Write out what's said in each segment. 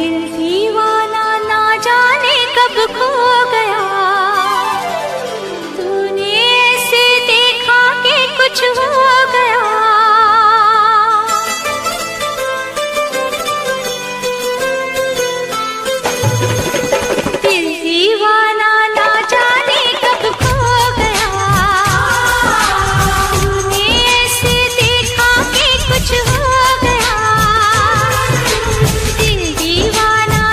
दिल दीवाना ना जाने कब खो गया, तूने ऐसे देखा कि कुछ हो गया। दिल दीवाना ना जाने कब खो गया, तूने ऐसे देखा कि कुछ हो गया। दिल दीवाना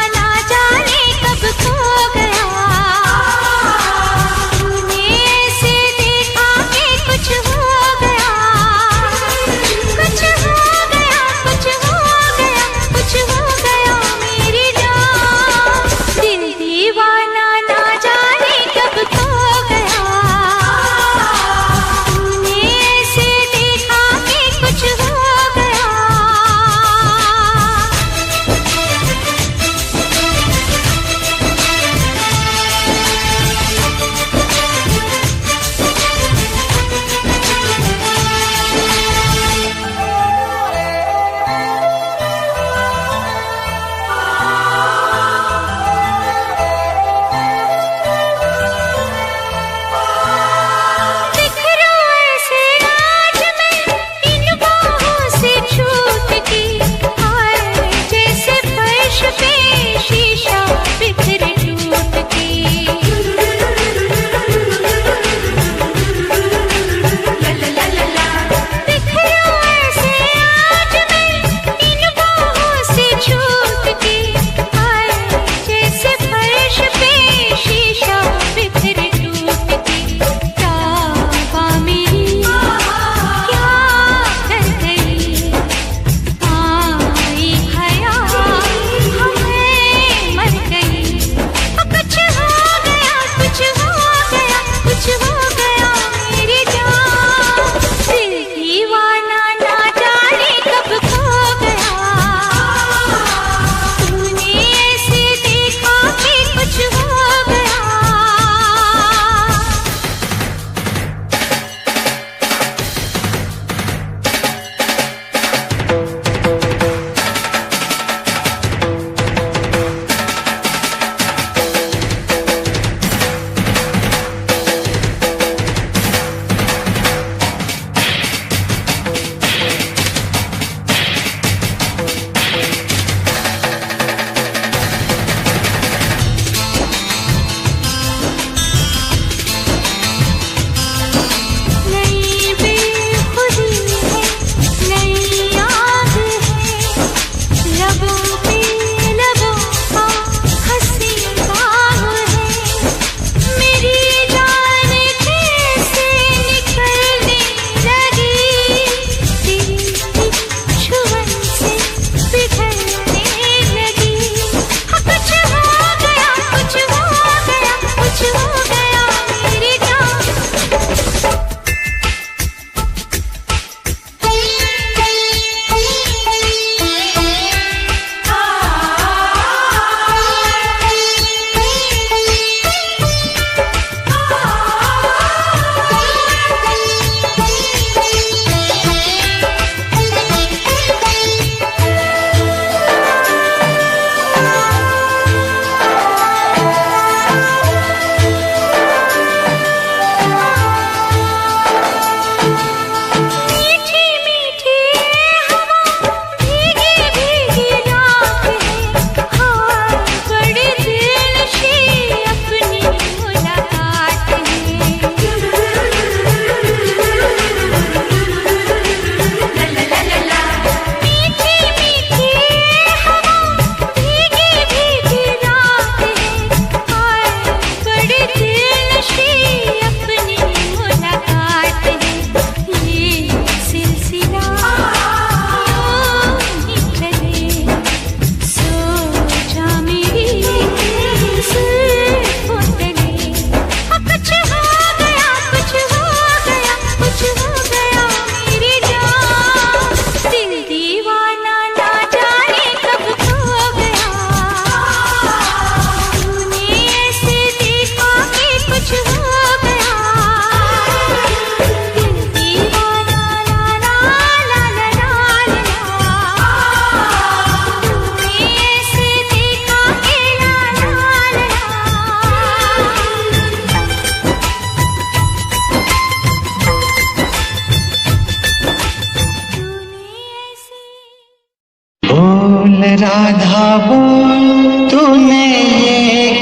राधा बोल तूने ये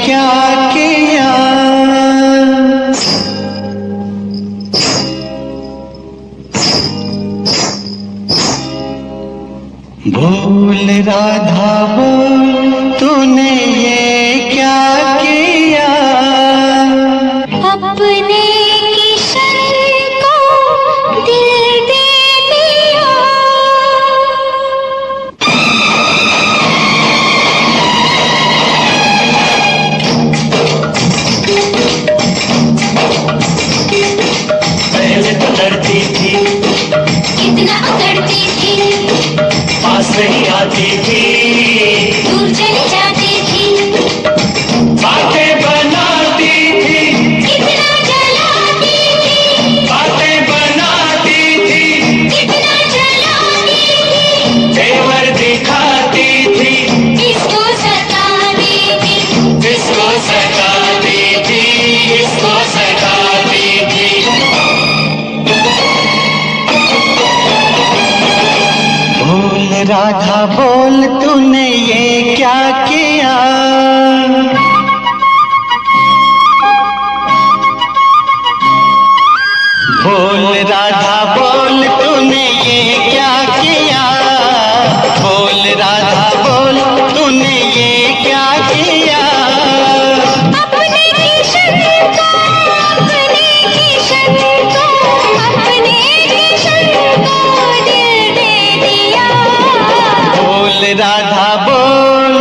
क्या किया। बोल राधा बोल तूने ये क्या किया। अपने किशन को दिल दे दिया। पहले तो लड़ती थी, कितना अकड़ती थी, पास नहीं आती थी, दूर चली जाती थी, बातें बनाती थी, कितना जलाती थी, बातें बनाती थी, कितना जलाती थी, तेवर दिखाती थी, इसको सताती थी, किसको सताती थी, किसको सताती थी। बोल राधा बोल तूने ये क्या किया। बोल राधा बोल तूने ये क्या किया। बोल राधा बोल तूने ये क्या किया। अपने किशन को, अपने किशन को, अपने किशन को दिल दे दिया। बोल राधा बोल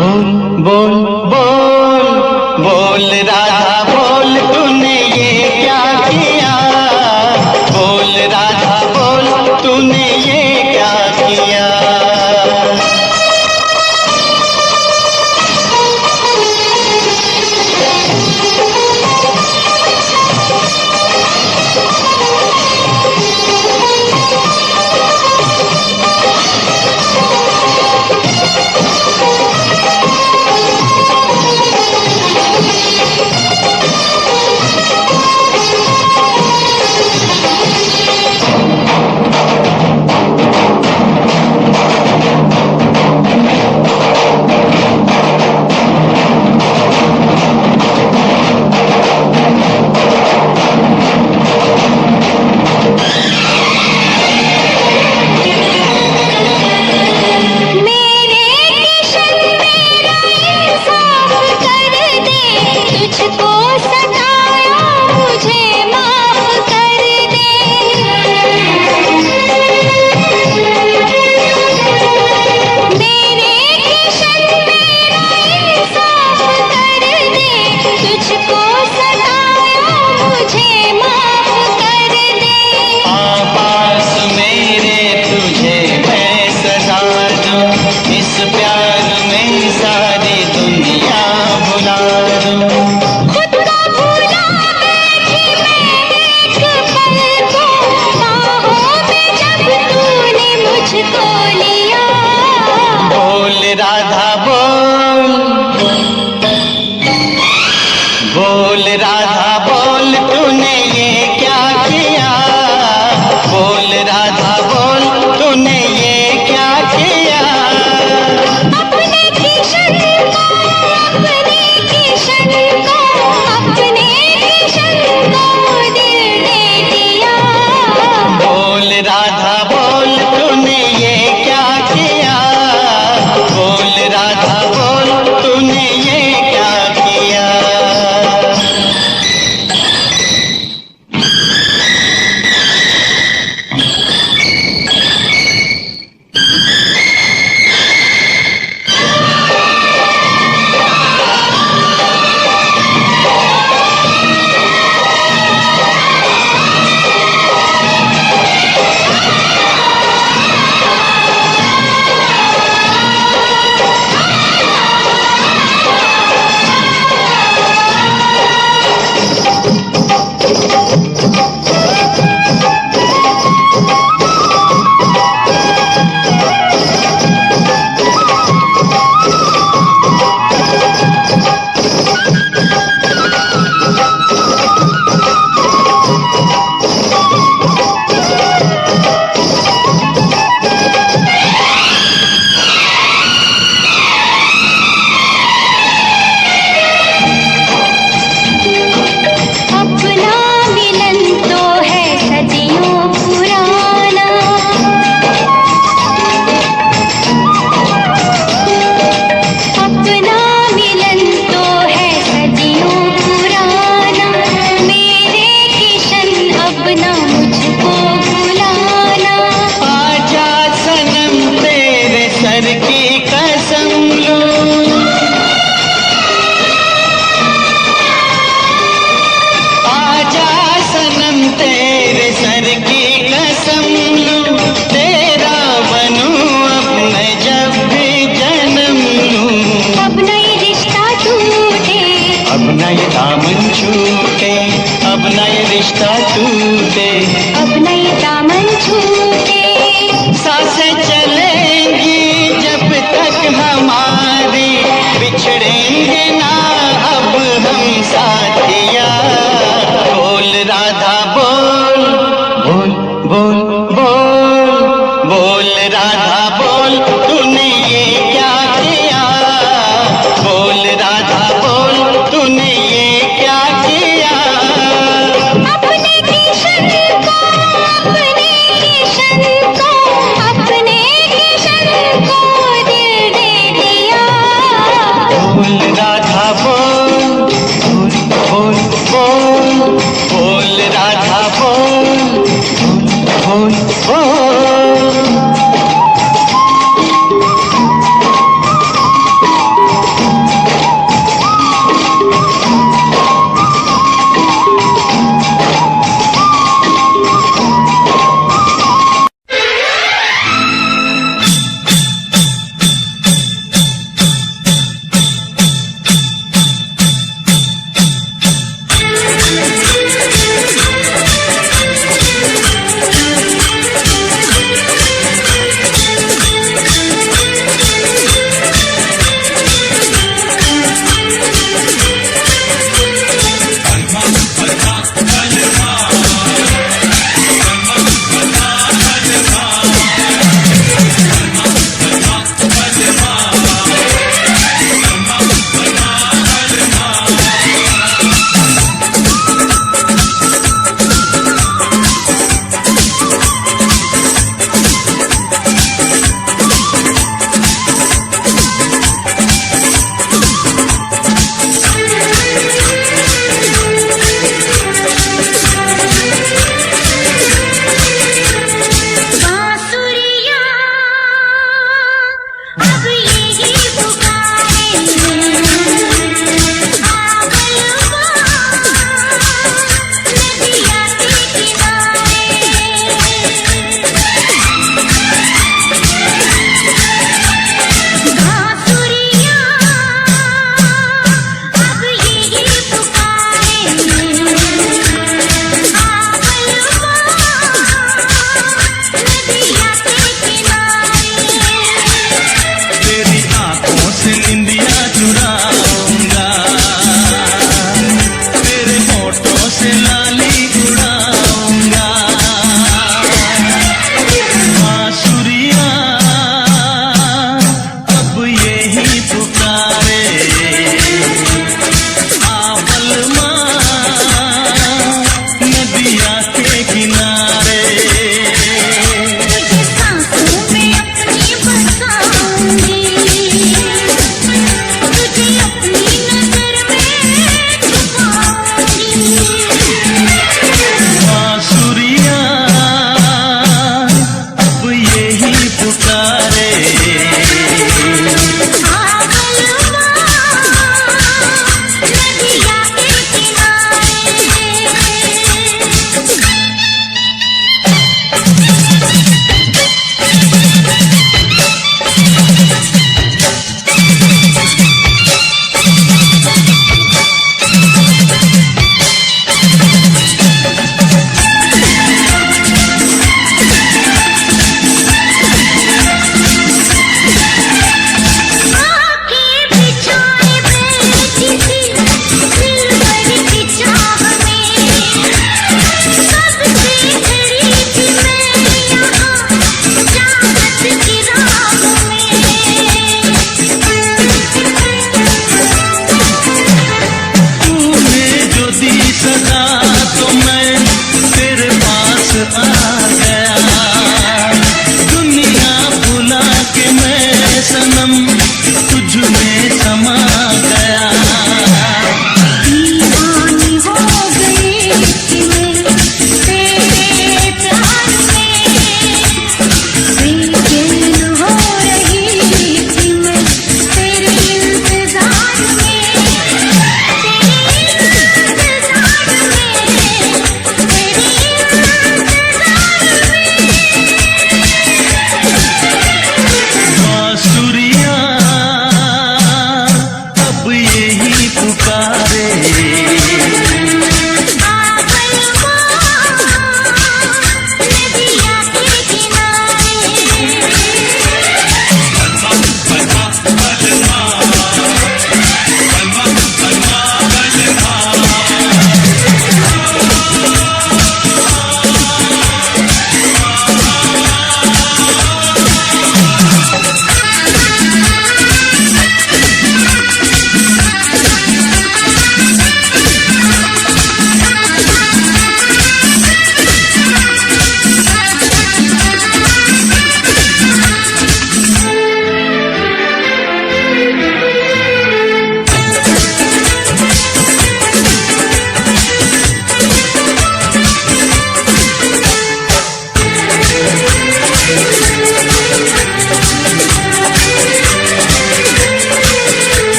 बोल बोल बोल बोल राधा बोल तूने ये क्या किया। बोल राधा बोल तूने ये क्या किया। मेरे किशन मेरा इंसाफ कर दे, तुझको सताया मुझे माफ कर दे। मेरे किशन मेरा इंसाफ कर दे, तुझको सताया मुझे माफ कर दे। आवाज़ मेरे तुझे मैं सजा दूं। इस प्यार में सारी दुनिया भुला दूं। खुद को भुला बैठी मैं एक पल को, बाहों में जब तूने मुझको लिया। बोल राधा बोल बोल राधा बोल तूने ये क्या किया। बोल राधा बोल तूने ये क्या किया। अपने किशन को, अपने किशन को, अपने किशन को दिल दे दिया। बोल राधा बोल तूने ये क्या किया। बोल राधा बोल तूने ये बिछड़ेंगे ना अब हम साथिया। बोल राधा बोल, बोल बोल बोल, बोल राधा बोल, तूने ये क्या किया। बोल राधा बोल, तूने ये क्या किया। अपने किशन को, अपने किशन को, अपने किशन को दिल दे दिया। बोल राधा बोल, बोल बोल बोल, बोल राधा बोल, बोल बोल बोल।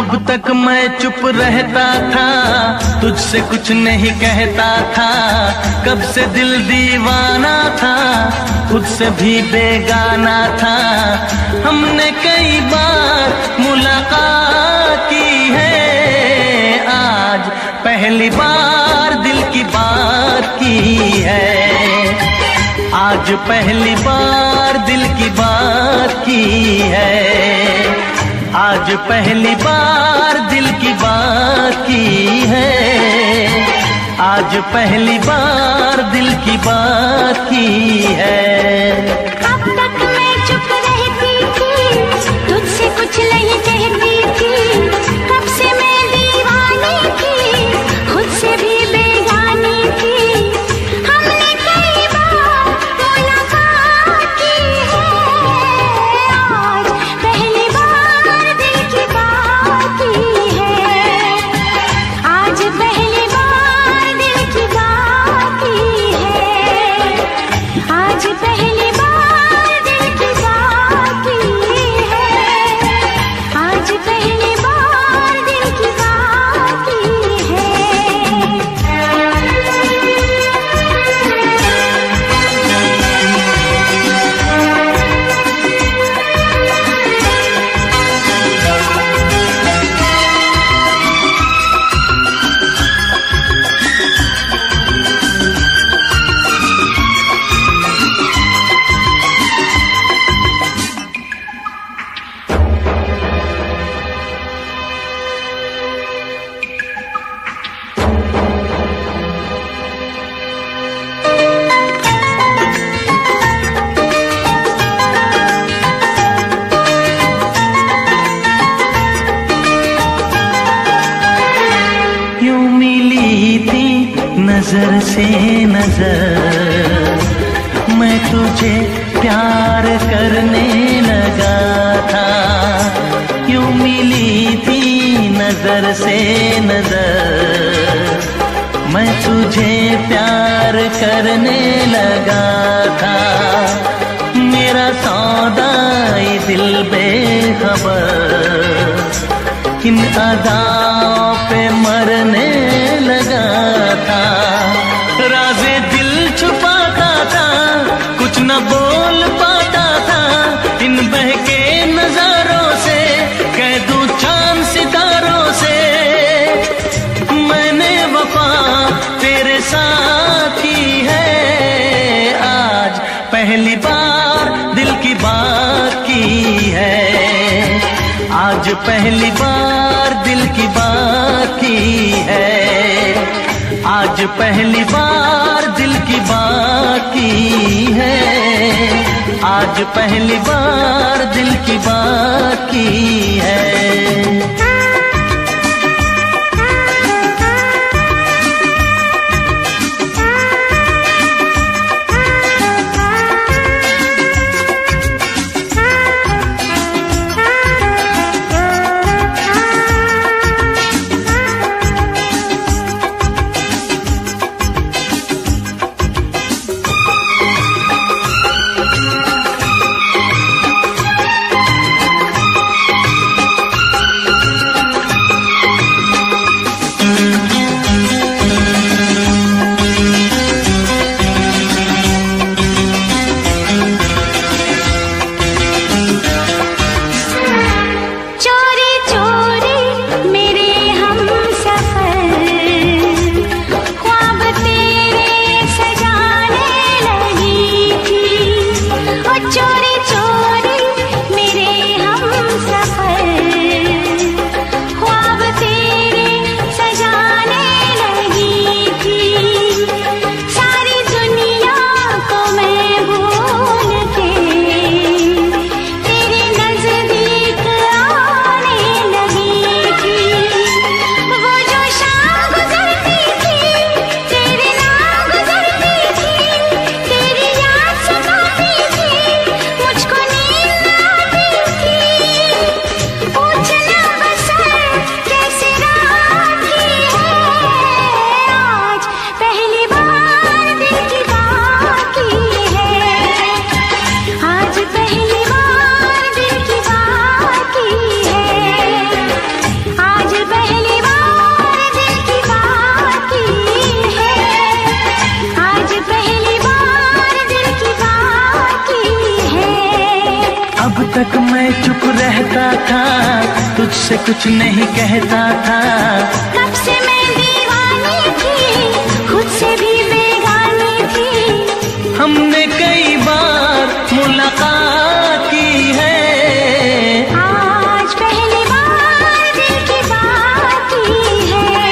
अब तक मैं चुप रहता था, तुझसे कुछ नहीं कहता था। कब से दिल दीवाना था, खुद से भी बेगाना था। हमने कई बार मुलाकात की है, आज पहली बार दिल की बात की है। आज पहली बार दिल की बात की है। आज पहली बार दिल की बात की है। आज पहली बार दिल की बात की है। अब तक मैं चुप रहती थी, तुझसे कुछ नहीं कहती थी। कब से मैं दीवानी थी, खुद से भी बेगानी थी। हमने कई बार मुलाकात की है, आज पहली बार दिल की बात की है। आज पहली बार दिल की बात की है। आज पहली बार दिल की बात की है। आज पहली बार दिल की बात की है। यूं मिली थी नजर से नजर, मैं तुझे प्यार करने लगा था। यूं मिली थी नजर से नजर, मैं तुझे प्यार करने लगा था। मेरा सौदाई दिल बेखबर किन अदाओं पे मरने लगा था। राज़े दिल छुपाता था, कुछ न बोल पाता था। इन बहके नजारों से कह दूं चांद सितारों से, मैंने वफा तेरे साथ की है। आज पहली बार दिल की बात की है। आज पहली बार दिल की बात की है। आज पहली बार दिल की बात की है। आज पहली बार दिल की बात की है। रहता था, तुझसे कुछ नहीं कहता था। कब से मैं दीवानी थी, खुद से भी बेगानी थी। हमने कई बार मुलाकात की है, आज पहली बार दिल की बात की है।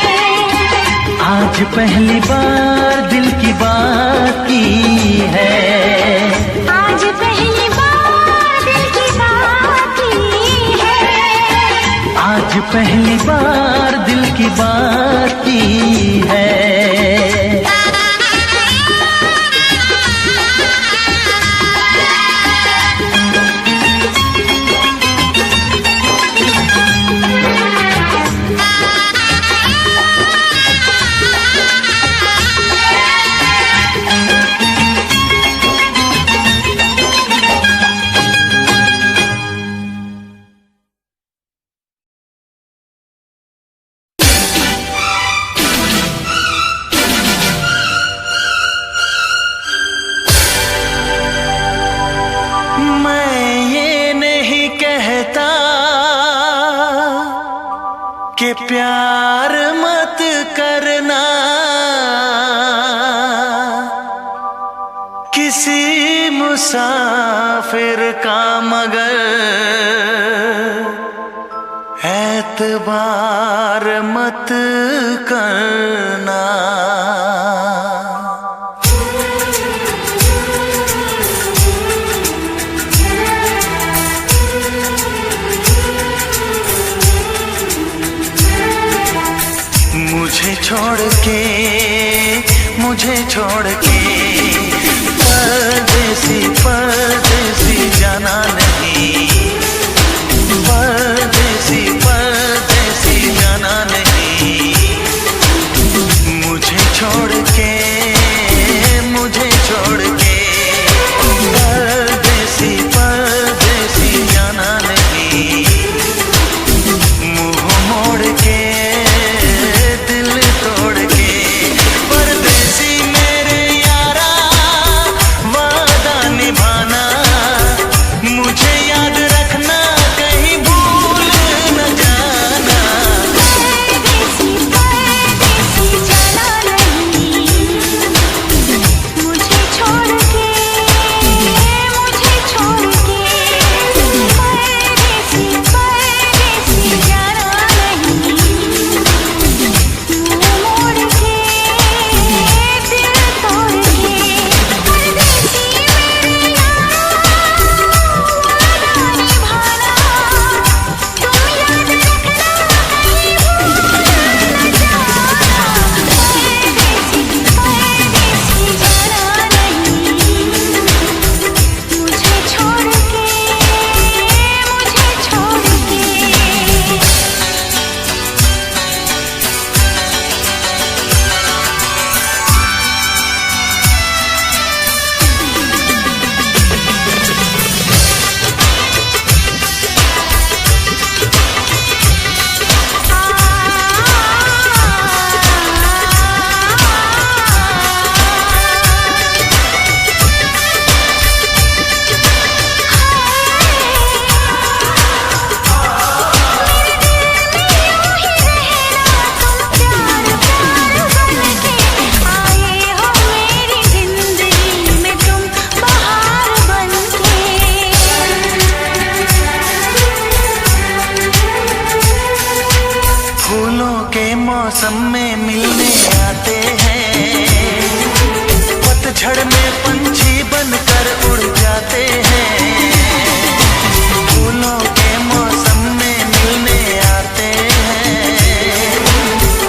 आज पहली बार दिल की बात की है। आज पहली बार दिल की बात की है। आज पहली बार दिल की बात की है। कि प्यार मत करना किसी मुसाफिर का, मगर एतबार मत करना। मुझे छोड़ के परदेसी परदेसी जाना नहीं, परदेसी परदेसी जाना नहीं। मुझे छोड़ के परदेसी परदेसी जाना नहीं। मुंह मोड़ के दिल तोड़ के परदेसी मेरे यारा, वादा निभाना मुझे याद रखना, कहीं भूल न जाना। परदेसी परदेसी जाना नहीं, मुझे छोड़ के परदेसी परदेसी जाना नहीं। मुंह मोड़ के दिल तोड़ के परदेसी मेरे यारा, वादा निभाना तुम याद रखना, कहीं भूल न जाना। परदेसी परदेसी जाना नहीं, मुझे छोड़ के मौसम में मिलने आते हैं, पतझड़ में पंछी बनकर उड़ जाते हैं। फूलों के मौसम में मिलने आते हैं,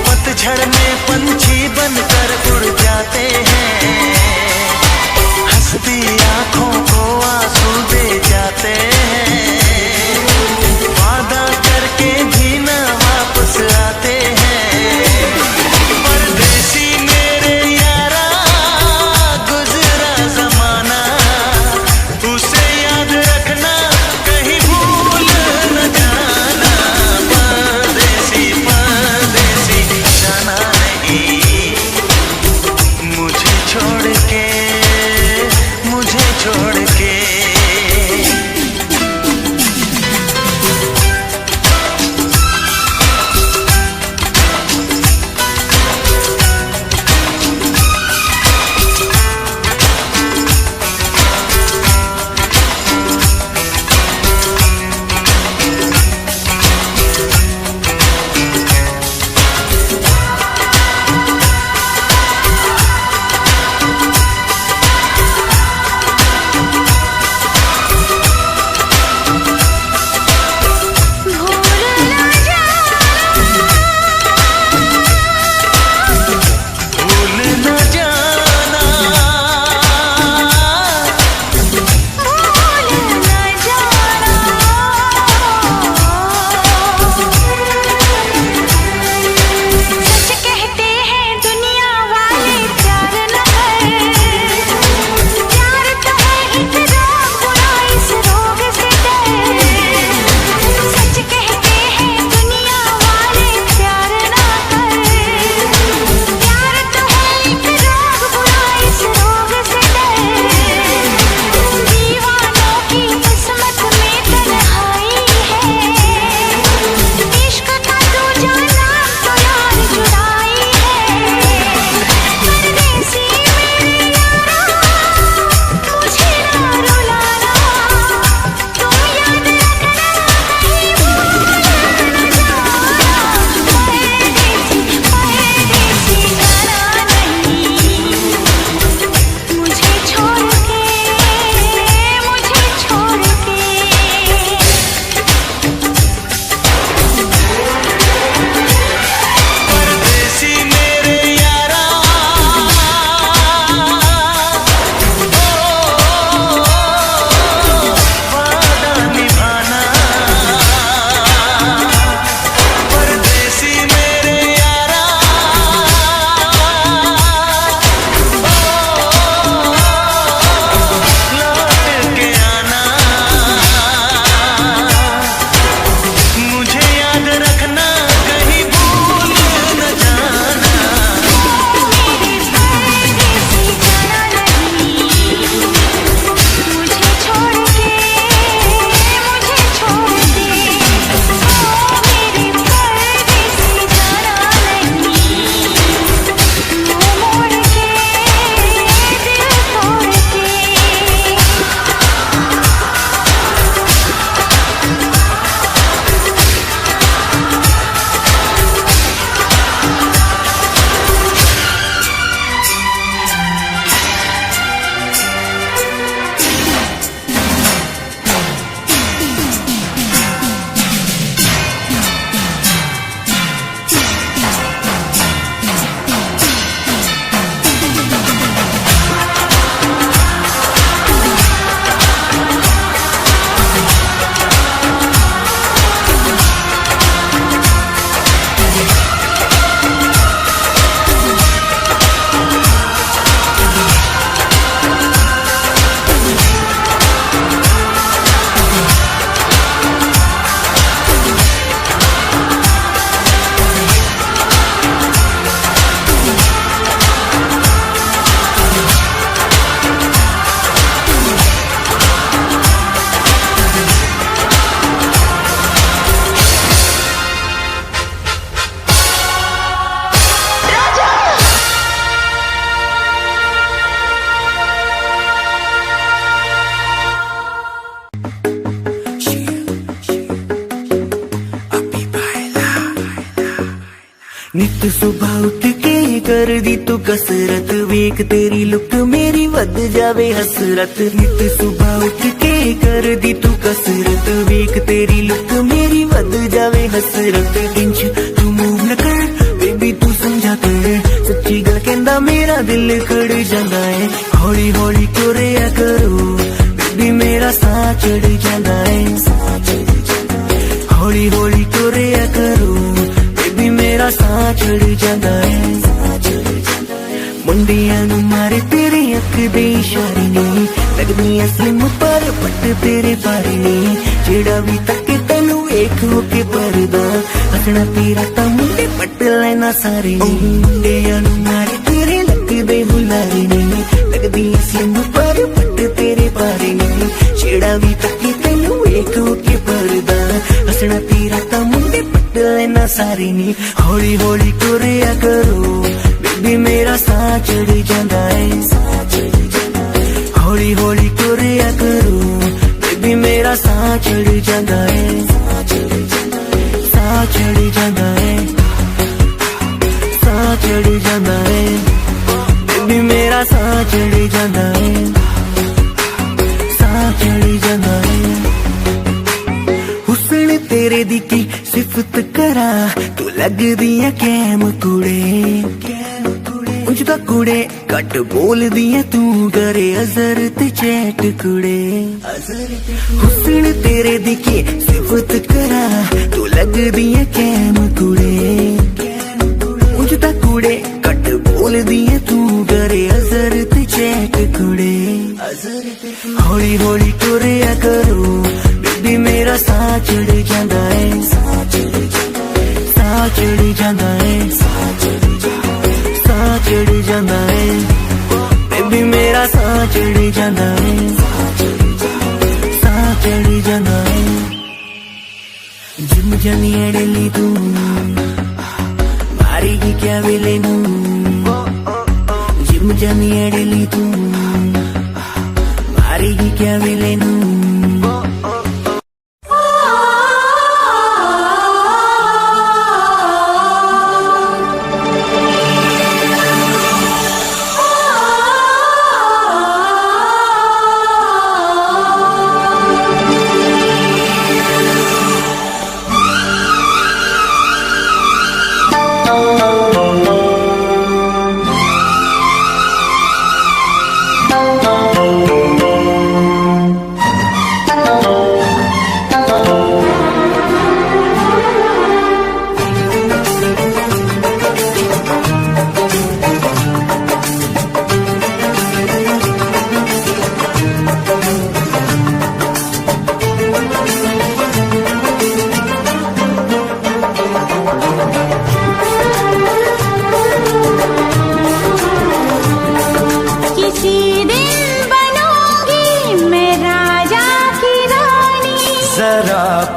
पतझड़ में पंछी बनकर उड़ जाते हैं। हंसती आंखों को आंसू दे जाते हैं, वादा करके भी न वापस आते हैं। परदेसी मेरे यारा, गुजरा जमाना उसे नित सुबह उठ के कर दी तू कसरत, वेख तेरी लुक मेरी वध जावे हसरत। नित सुबह उठ के कर दी तू कसरत, वेख तेरी लुक मेरी वध जावे हसरत। इंच तू मूव न कर बेबी तू समझा कर, सच्ची गल कहंदा मेरा दिल कड़ जांदा है। हौली हौली तुरिया करो बेबी मेरा साह चढ़ जांदा है। हौली हौली तुरिया करो बेबी मेरा साह चढ़ जांदा है। मुंडियां नू मारे तेरे अख दे इशारे ने, लगदियां स्लिम पर पट तेरे बारे ने। जेड़ा भी तके तैनू वेख के परदा, हसना तेरा तां मुंडे पट लेना सारे ने। मुंडियां नू मारे तेरे लगदे हुलारे ने, लगदियां स्लिम पर पट तेरे बारे ने। जेड़ा भी तके तैनू वेख के परदा, हसना तेरा तां मुंडे पट लेना सारे ने। हौली हौली तुरिया करो बेबी मेरा साह चढ़ जांदा है। हौली हौली तुरिया करो बेबी मेरा साह चढ़ जांदा है। साह चढ़ जांदा है, साह चढ़ जांदा है बेबी मेरा साह चढ़ जांदा है। साह चढ़ जांदा है। हुस्न तेरे दी की सिफत करा, तू लगदियां कैम कुड़े। उंजदा कुड़े घट बोलदियां तू करे अजर ते चैट कुड़े। हुस्न तेरे दी की सिफत करा, तू लगदियां कैम कुड़े। उंजदा कुड़े घट बोलदियां तू करे अजर ते चैट कुड़े। हौली हौली तुरिया करो बेबी मेरा साह चढ़ जांदा है। साह चढ़ जांदा है, साह चढ़ जांदा है बेबी मेरा साह चढ़ जांदा है। साह चढ़ जांदा है। जिम जानी अड़ली तू मारेगी क्या वेले नू। जिम जानी अड़ली तू मारेगी क्या वेले नू।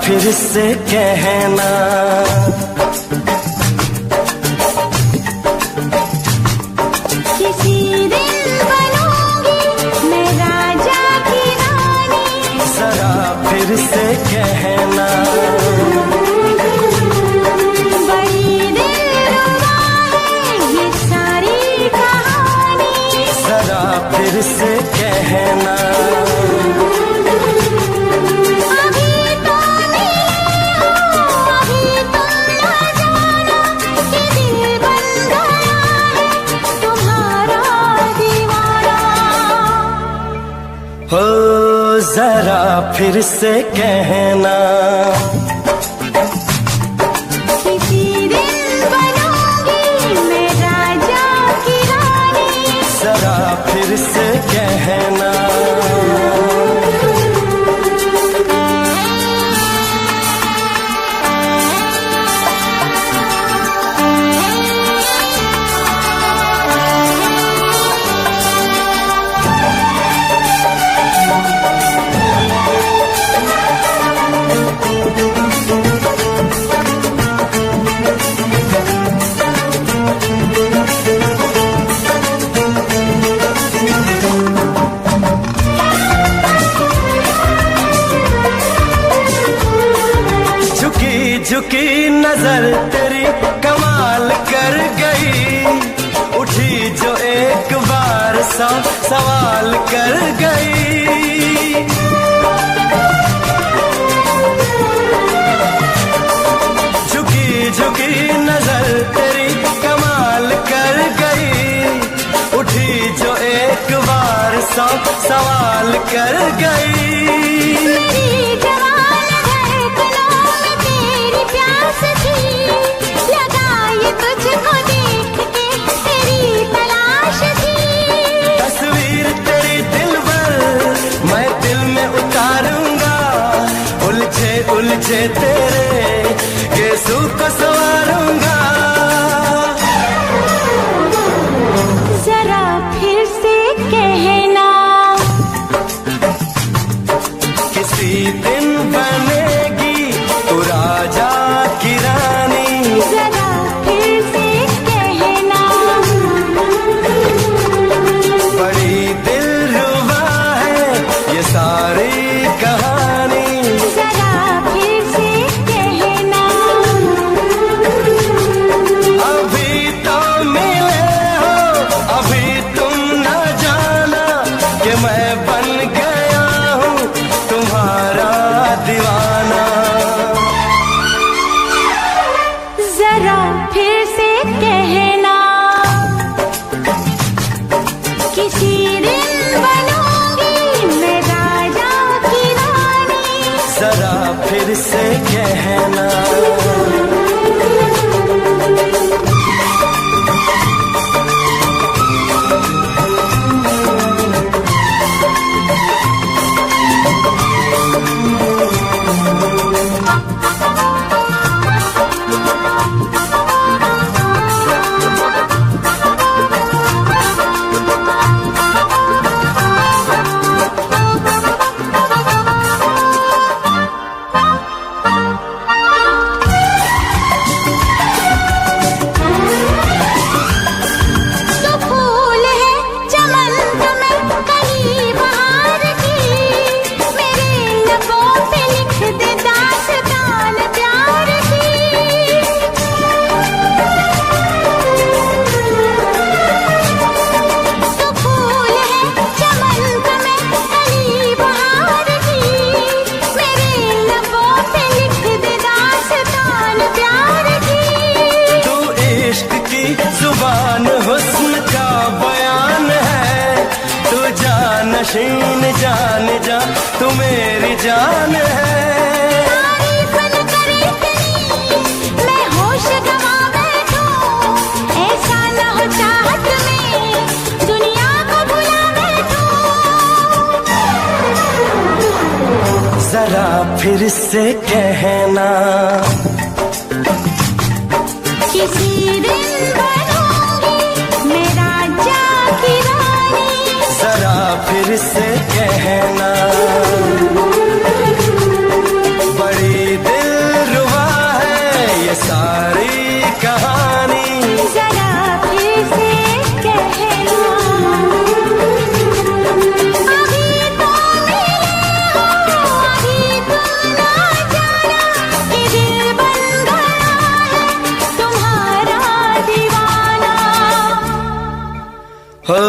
फिर से कहना किसी दिन बनूंगी मैं राजा की रानी। जरा फिर से कहना बड़ी दिलरुबा है ये सारी कहानी। जरा फिर से कहना हो जरा फिर से कहना किसी दिन बनूंगी मैं राजा की रानी। जरा फिर से कहना झुकी नजर तेरी कमाल कर गई, उठी जो एक बार सौ सवाल कर गई। झुकी झुकी नजर तेरी कमाल कर गई, उठी जो एक बार सौ सवाल कर गई। मेरी जवान धड़कनों में तेरी प्यास थी, लगाई तुझको देख के तेरी तलाश थी। तस्वीर तेरी दिल भर मैं दिल में उतारूंगा, उलझे उलझे तेरे गेसू को संवारूंगा। जरा फिर से कहना, किसी दिन बनेगी तू राजा की रानी। जरा फिर से कहना, बड़ी दिलरुबा है ये सारी कहानी। जरा फिर से कहना, अभी तो मिले हो, अभी तुम न जाना कि मैं बन गया हूँ तुम्हारा दीवाना। जरा फिर से कहना, किसी दिन बनूंगी मैं राजा की रानी। जरा फिर से कहना, तो फूल है चमन में कहीं बहार की, मेरे लबों पे लिख दे दास्तान प्यार की। तो फूल है चमन में कहीं बहार की, मेरे लबों पे लिख दे दास्तान प्यार की। तू इश्क की जुबान हुस्न का बयान है, तू जानशीन जान जा तू मेरी जान है। तारीफ न करे तेरी मैं होश गंवा बैठूं, ऐसा न हो चाहत में दुनिया को भुला बैठूं। जरा फिर से कहना, किसी दिन बनूंगी मैं राजा की रानी। जरा फिर से कहना, बड़ी दिलरुबा है ये सारी कहानी। जरा फिर से कहना, अभी तो मिले हो, अभी तुम ना जाना कि दिल बन गया है तुम्हारा दीवाना। हो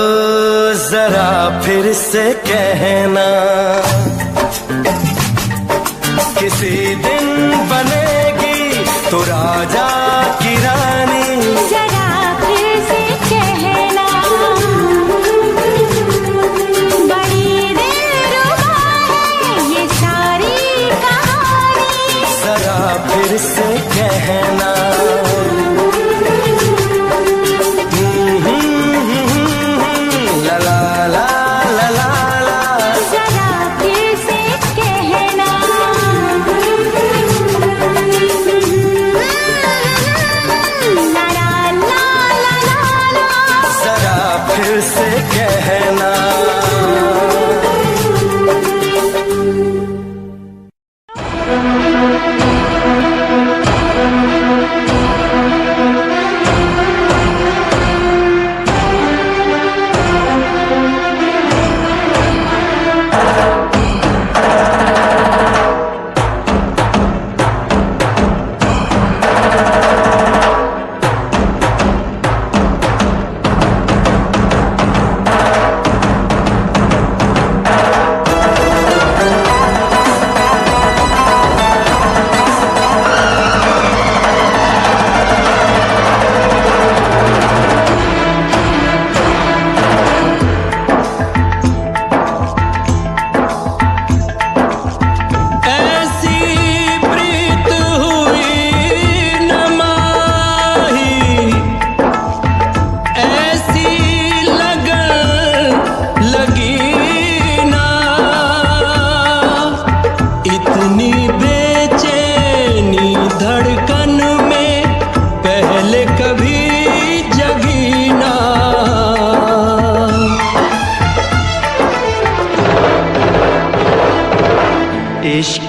जरा फिर से कहना, किसी दिन बनेगी तो राजा की रानी। जरा फिर से कहना, बड़ी दिलरुबा है ये सारी कहानी। जरा फिर से कहना, ला ला ला ला ला ला। जरा फिर से कहना, ला ला ला ला ला। जरा फिर से कहना,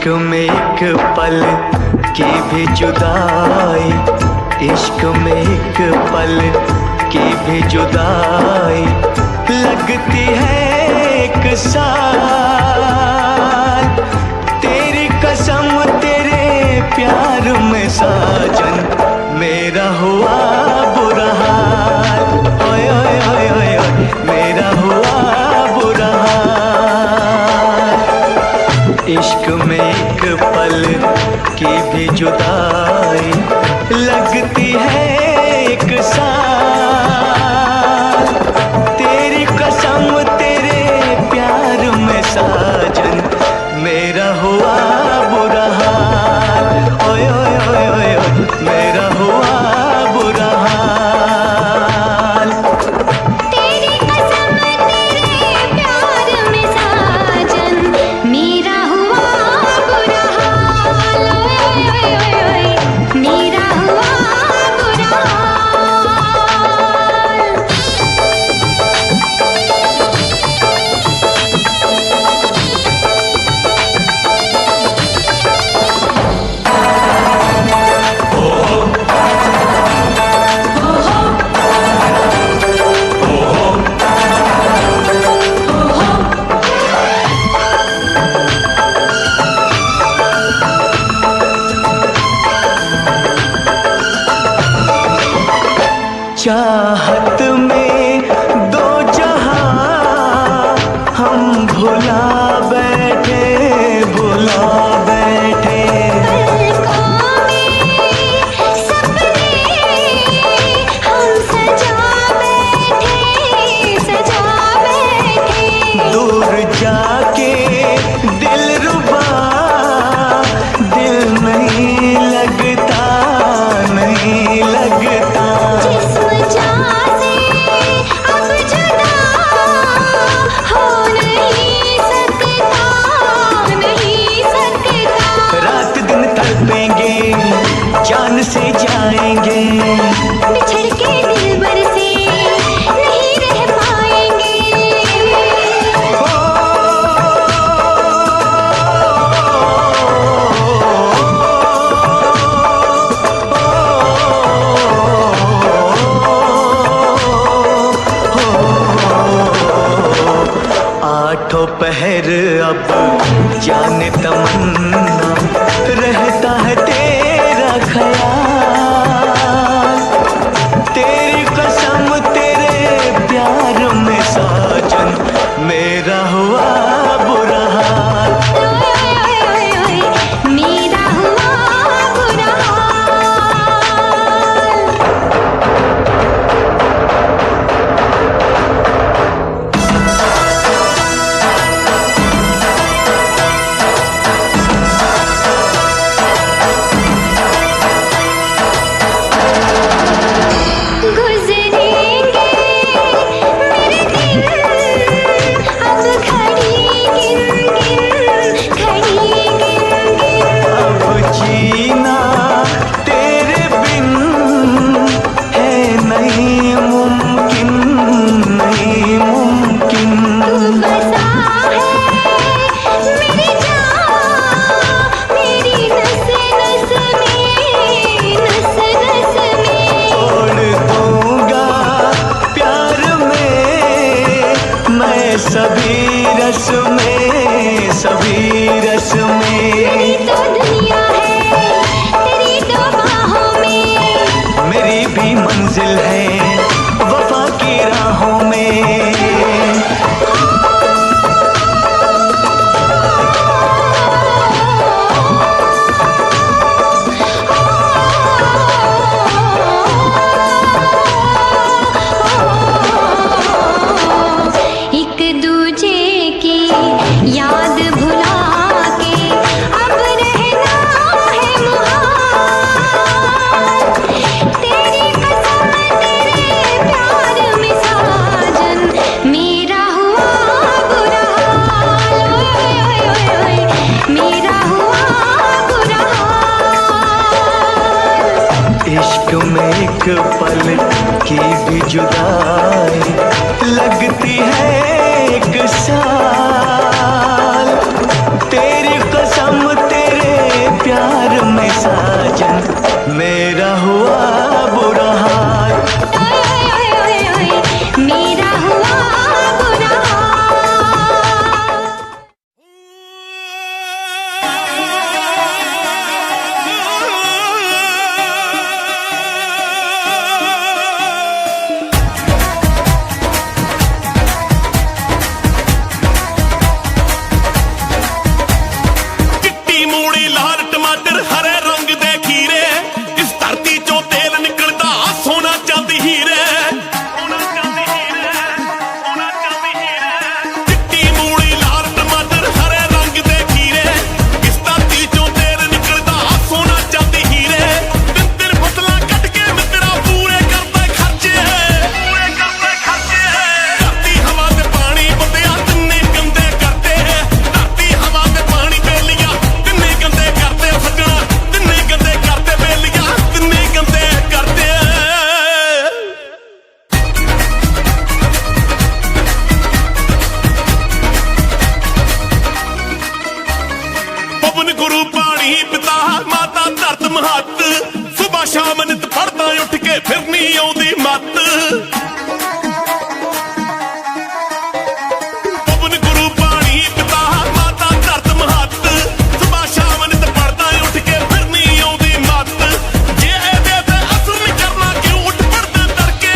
में एक पल की भी जुदाई, इश्क में एक पल की भी जुदाई लगती है एक साल। तेरी कसम तेरे प्यार में साजन मेरा हुआ बुरा हाल। ओए ओए ओए ओए ओए मेरा हुआ बुरा हाल। इश्क में एक पल की भी जुदाई लगती है एक साल। तेरी कसम तेरे प्यार में साजन मेरा हुआ बुरा हाल। ओए ओए ओए ओए ओए मेरा हुआ बुरा हाल। तेरी कसम तेरे प्यार में साजन मेरा हुआ बुरा हाल। ओए ओए ओए ओए मेरा हुआ बुरा हाल। चाहत में दो जहां हम भुला बैठे, भुला बैठे। पलकों में सपने हम सजा बैठे, सजा बैठे। दूर जाके दिलरुबा दिल नहीं लगता, नहीं लगता। जिस्म जान से अब जुदा हो नहीं सकता, नहीं सकता। रात दिन तड़पेंगे जान से जाएंगे, बिछड़ के दिलबर से नहीं रह पाएंगे। आठों पहर अब जाने तमन्ना रहता है तेरा ख्याल। तेरी कसम तेरे प्यार में साजन मेरा हुआ बुरा हाल। ओए ओए ओए ओए मेरा हुआ बुरा हाल। गुज़रेंगे मेरे दिन अब घड़ी गिन गिन, घड़ी गिन गिन। अब जीना तेरे बिन है नहीं मुमकिन, नहीं मुमकिन। तू बसा है मेरी जान, मेरी नस नस में, नस नस में। छोड़ दूंगा प्यार में मैं सभी रस में, सभी रस में। मेरी तो दुनिया है तेरी दो बाहों में। मेरी भी मंजिल है वफा की राहों में। एक दूजे की याद भुला के अब रहना है मुहाल। तेरी कसम तेरे प्यार में साजन मेरा हुआ बुरा हाल। ओए ओए ओए ओए मेरा हुआ बुरा हाल। इश्क में एक पल की भी जुदाई लगती है एक साल। तेरी कसम तेरे साजन मेरा हुआ बुरा हाल। ओए ओए ओए ओए मेरा हुआ बुरा हाल। चिट्टी मूली लाल टमाटर हरे रंग दे खीरे, इस धरती चों तेल निकलदा सोना चांदी हीरे। चिट्टी मूली लाल टमाटर हरे रंग दे खीरे, इस धरती चों तेल निकलदा सोना चांदी हीरे। दिन दिन फसलां कट के मित्रा पूरे करदा खर्चे, धरती हवा ते पानी बंदिया तिन्ने गंदे करते है। धरती हवा ते पानी बेलिया तिन्ने गंदे करते सजना, तिन्ने गंदे करते बेलिया तिन्ने गंदे करते। पवन गुरु पानी पिता माता धरत महत, सुबह शाम नित पढ़दा उठ के फिर नहीं आउंदी मत। पवन गुरु पानी पिता माता धरत महत, सुबह शाम नित पढ़दा उठ के फिर नहीं आउंदी मत। जे एदे ते असर नहीं करना क्यों उठ पड़दे तड़के,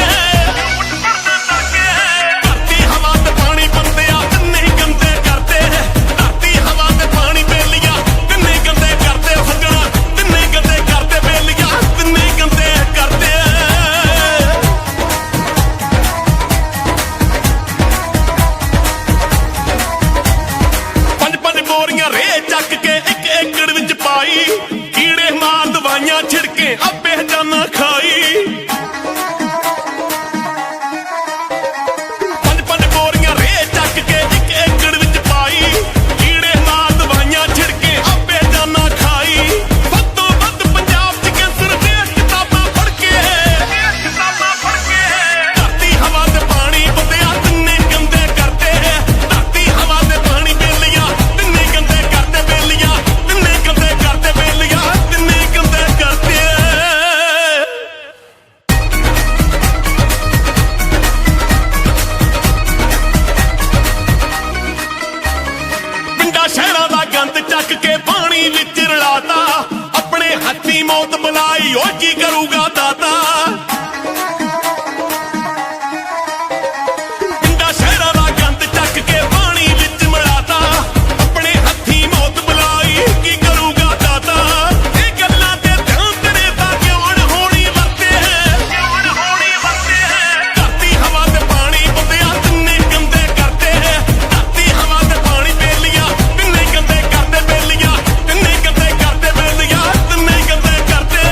धरती हवा ते पानी बंदिया तिन्ने गंदे करते है। धरती हवा ते पानी बेलिया तिन्ने गंदे करते सजना, तिन्ने गंदे करते बेलिया तिन्ने गंदे करते। पंज पंज बोरियां रे चक के एक एकड़ विच पाई, कीड़े मार दवाइयां छिड़के आपे जाना खाई। पंज पंज बोरियां रे चक के एक एकड़ विच पाई, कीड़े मार दवाइयां छिड़के आपे जाना खाई। ਵੱਧ ਤੋਂ ਵੱਧ ਪੰਜਾਬ ਚ ਕੈਂਸਰ ਦੇ ਕਿਤਾਬਾਂ ਪੜ੍ਹ ਕੇ, ਧਰਤੀ ਹਵਾ ਤੇ ਪਾਣੀ ਬੰਦਿਆ ਤਿੰਨੇ ਗੰਦੇ ਕਰਦੇ ਹੈ। ਧਰਤੀ ਹਵਾ ਤੇ ਪਾਣੀ ਬੇਲੀਆਂ ਤਿੰਨੇ ਗੰਦੇ ਕਰਦੇ ਬੇਲੀਆਂ, ਤਿੰਨੇ ਗੰਦੇ ਕਰਦੇ ਬੇਲੀਆਂ ਤਿੰਨੇ ਗੰਦੇ ਕਰਦੇ। ਪਿੰਡਾਂ ਸ਼ਹਿਰਾਂ ਦਾ ਗੰਦ ਚੱਕ ਕੇ ਪਾਣੀ ਵਿੱਚ ਰਲਾਤਾ, ਆਪਣੇ ਹੱਥੀਂ ਮੌਤ ਬੁਲਾਈ ਓ ਕੀ ਕਰੂਗਾ ਦਾਤਾ। ਪਿੰਡਾਂ ਸ਼ਹਿਰਾਂ ਦਾ ਗੰਦ ਚੱਕ ਕੇ ਪਾਣੀ ਵਿੱਚ ਮਿਲਾਤਾ, ਆਪਣੇ ਹੱਥੀਂ ਮੌਤ ਬੁਲਾਈ ਕੀ ਕਰੂਗਾ ਦਾਤਾ। ਇਹ ਗੱਲਾਂ ਤੇ ਧਿਆਨ ਤੇਰੇ ਤਾਂ ਕਿਉਂ ਹੋਣੀ ਵਰਤੇ, ਧਰਤੀ ਹਵਾ ਤੇ ਪਾਣੀ ਬੰਦਿਆ ਤਿੰਨੇ ਗੰਦੇ ਕਰਦੇ ਹੈ। ਧਰਤੀ ਹਵਾ ਤੇ ਪਾਣੀ ਬੇਲੀਆਂ ਤਿੰਨੇ ਗੰਦੇ ਕਰਦੇ ਬੇਲੀਆਂ, ਤਿੰਨੇ ਗੰਦੇ ਕਰਦੇ ਬੇਲੀਆਂ ਤਿੰਨੇ ਗੰਦੇ ਕਰਦੇ।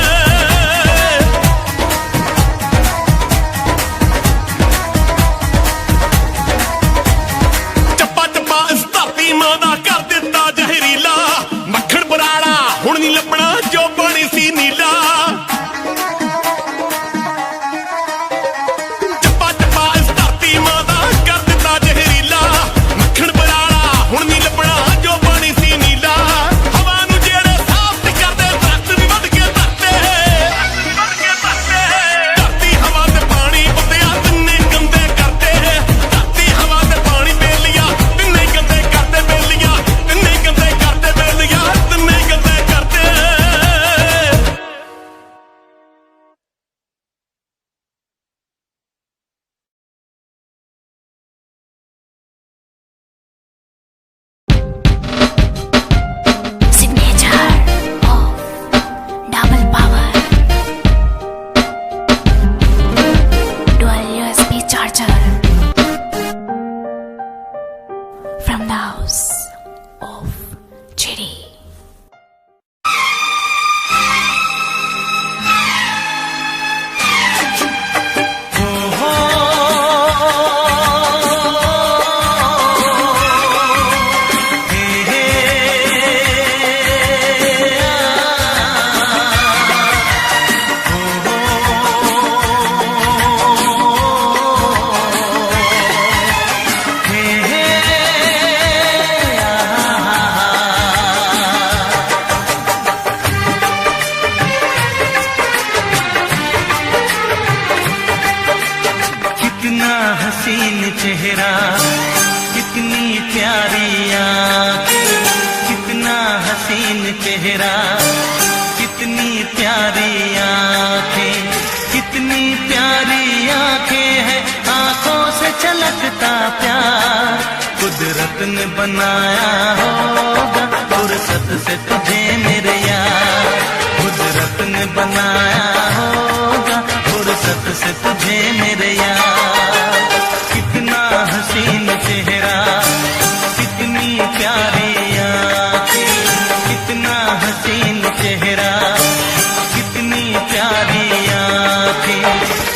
प्यारी आंखें, कितनी प्यारी आंखें हैं, आंखों से छलकता प्यार। कुदरत ने बनाया होगा फुर्सत से तुझे मेरे यार, कुदरत ने बनाया होगा फुर्सत से तुझे मेरे यार। कितना हसीन चेहरा, कितनी प्यारी आंखें, कितना हसीन चेहरा, कितनी प्यारी आंखें,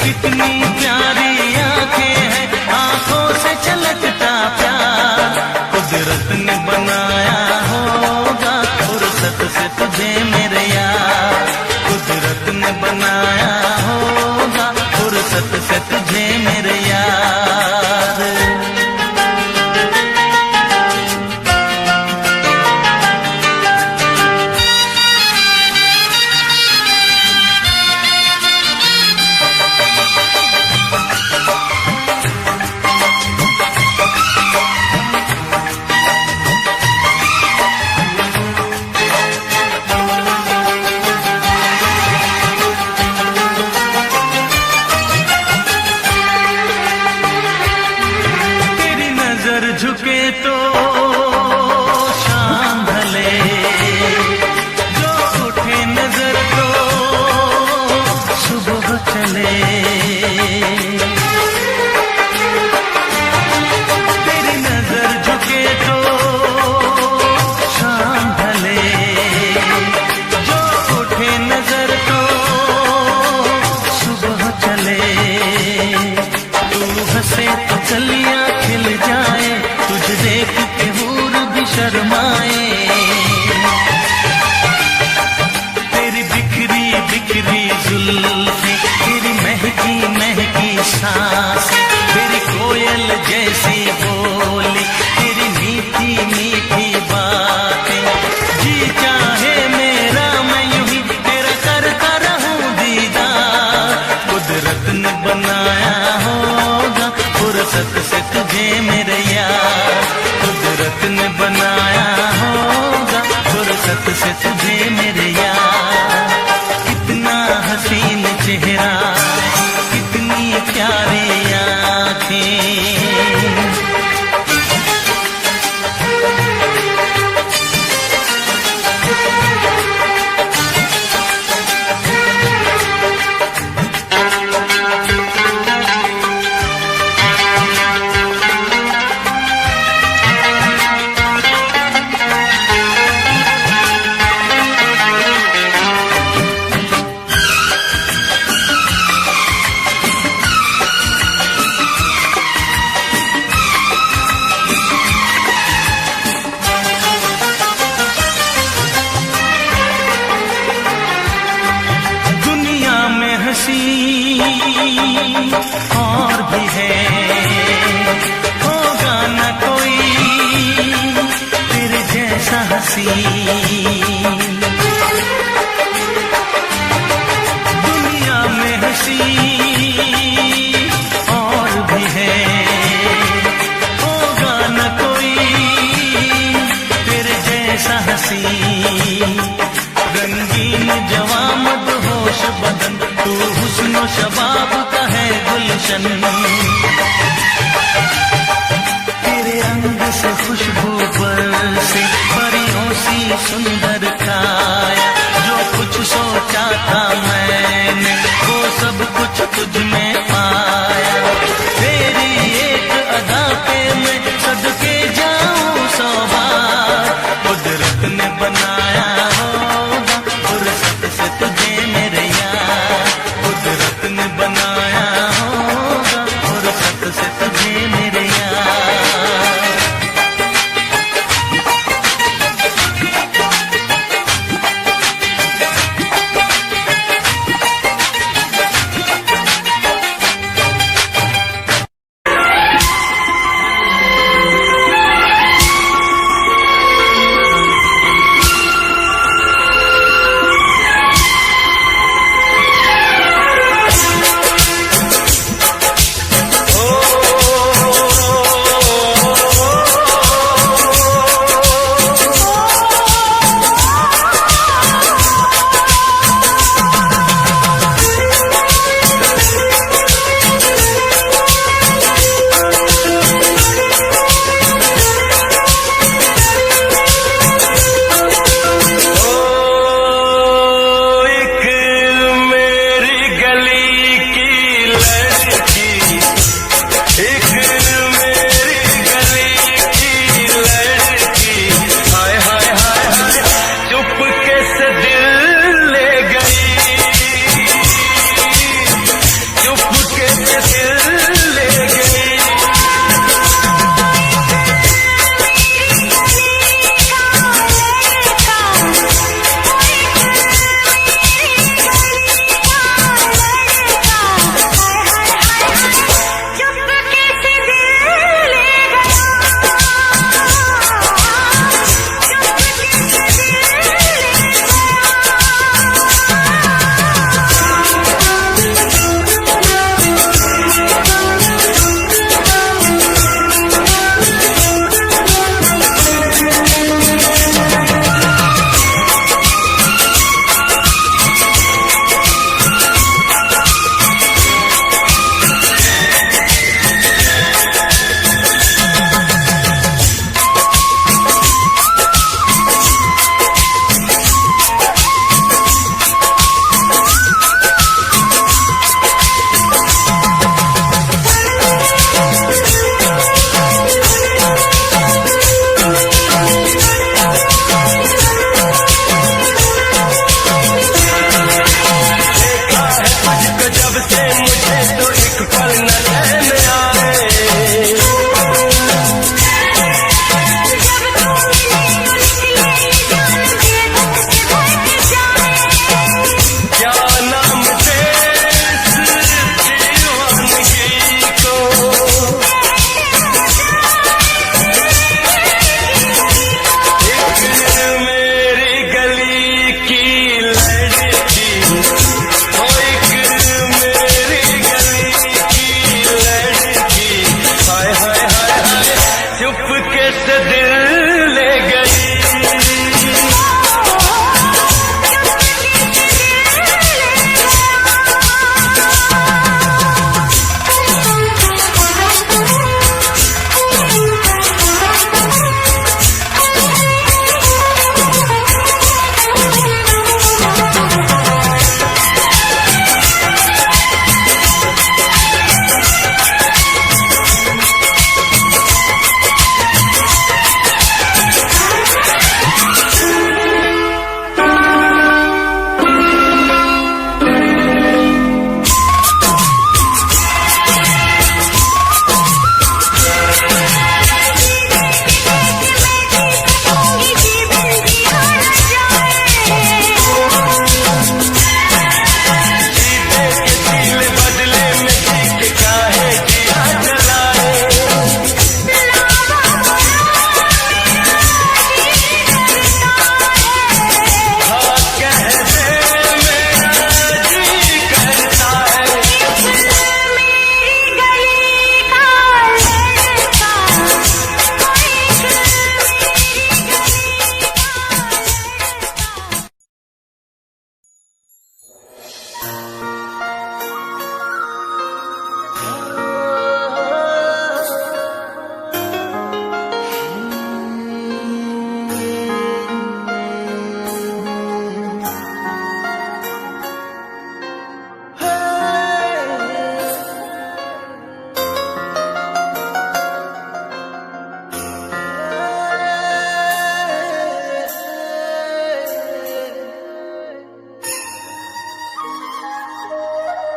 कितनी प्यारी आंखें हैं, आंखों से छलकता प्यार। कुदरत ने बनाया होगा फुर्सत से तुझे मेरे यार, कुदरत ने बनाया होगा फुर्सत से तुझे मेरे यार। झुके तो शाम ढले, जो उठे नजर तो सुबह चले। तेरी नजर झुके तो शाम ढले, जो उठे नजर तो सुबह चले। तू हंसे तो कलियां खिल जाए, तुझे देख के हूर भी शर्माए। तेरी बिखरी बिखरी जुल्फें, तेरी महकी महकी सांस, तेरी कोयल जैसी बोली, तेरी मीठी मीठी बातें। जी चाहे मेरा मैं यूं ही तेरा करता रहूं दीदार। कुदरत ने बनाया होगा फुर्सत से तुझे मेरे यार, कुदरत ने बनाया होगा फुर्सत से तुझे मेरे यार। कितना हसीन चेहरा, कितनी प्यारी आंखें। और भी है, होगा न कोई तेरे जैसा हसी। दुनिया में हंसी और भी है, होगा न कोई तेरे जैसा हसी। रंगीन जवां मदहोश बदन, तू हुस्न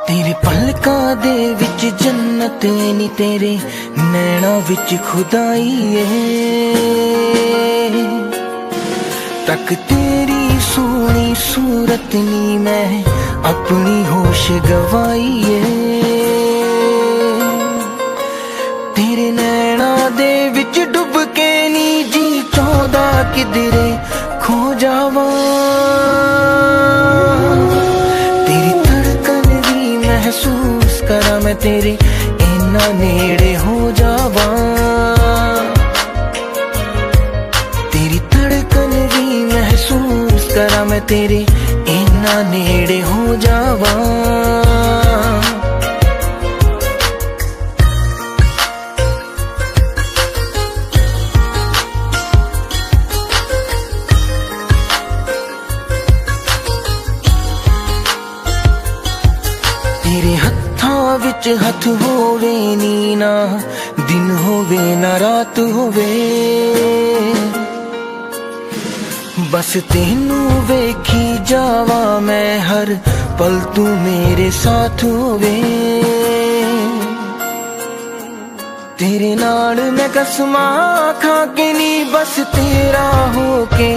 तेरे पलकां दे विच जन्नत नी, तेरे नैना विच खुदाई है। तक तेरी सोनी सूरत नी, मैं अपनी होश गवाई है। तेरे नैना दे विच डुब के नी जी चौदा किधरे खो जावा। तेरी धड़कन भी महसूस करा मैं, तेरे इन्ना नेड़े हो जावा। तेरी धड़कन भी महसूस करा मैं, तेरे इन्ना नेड़े हो जावा। तेरे हत्थां विच हथ होवे नी, ना दिन होवे ना रात होवे। बस तेनू वेखी जावा मैं, हर पल तू मेरे साथ होवे। तेरे नाल मैं कसमां खा के नी, बस तेरा होके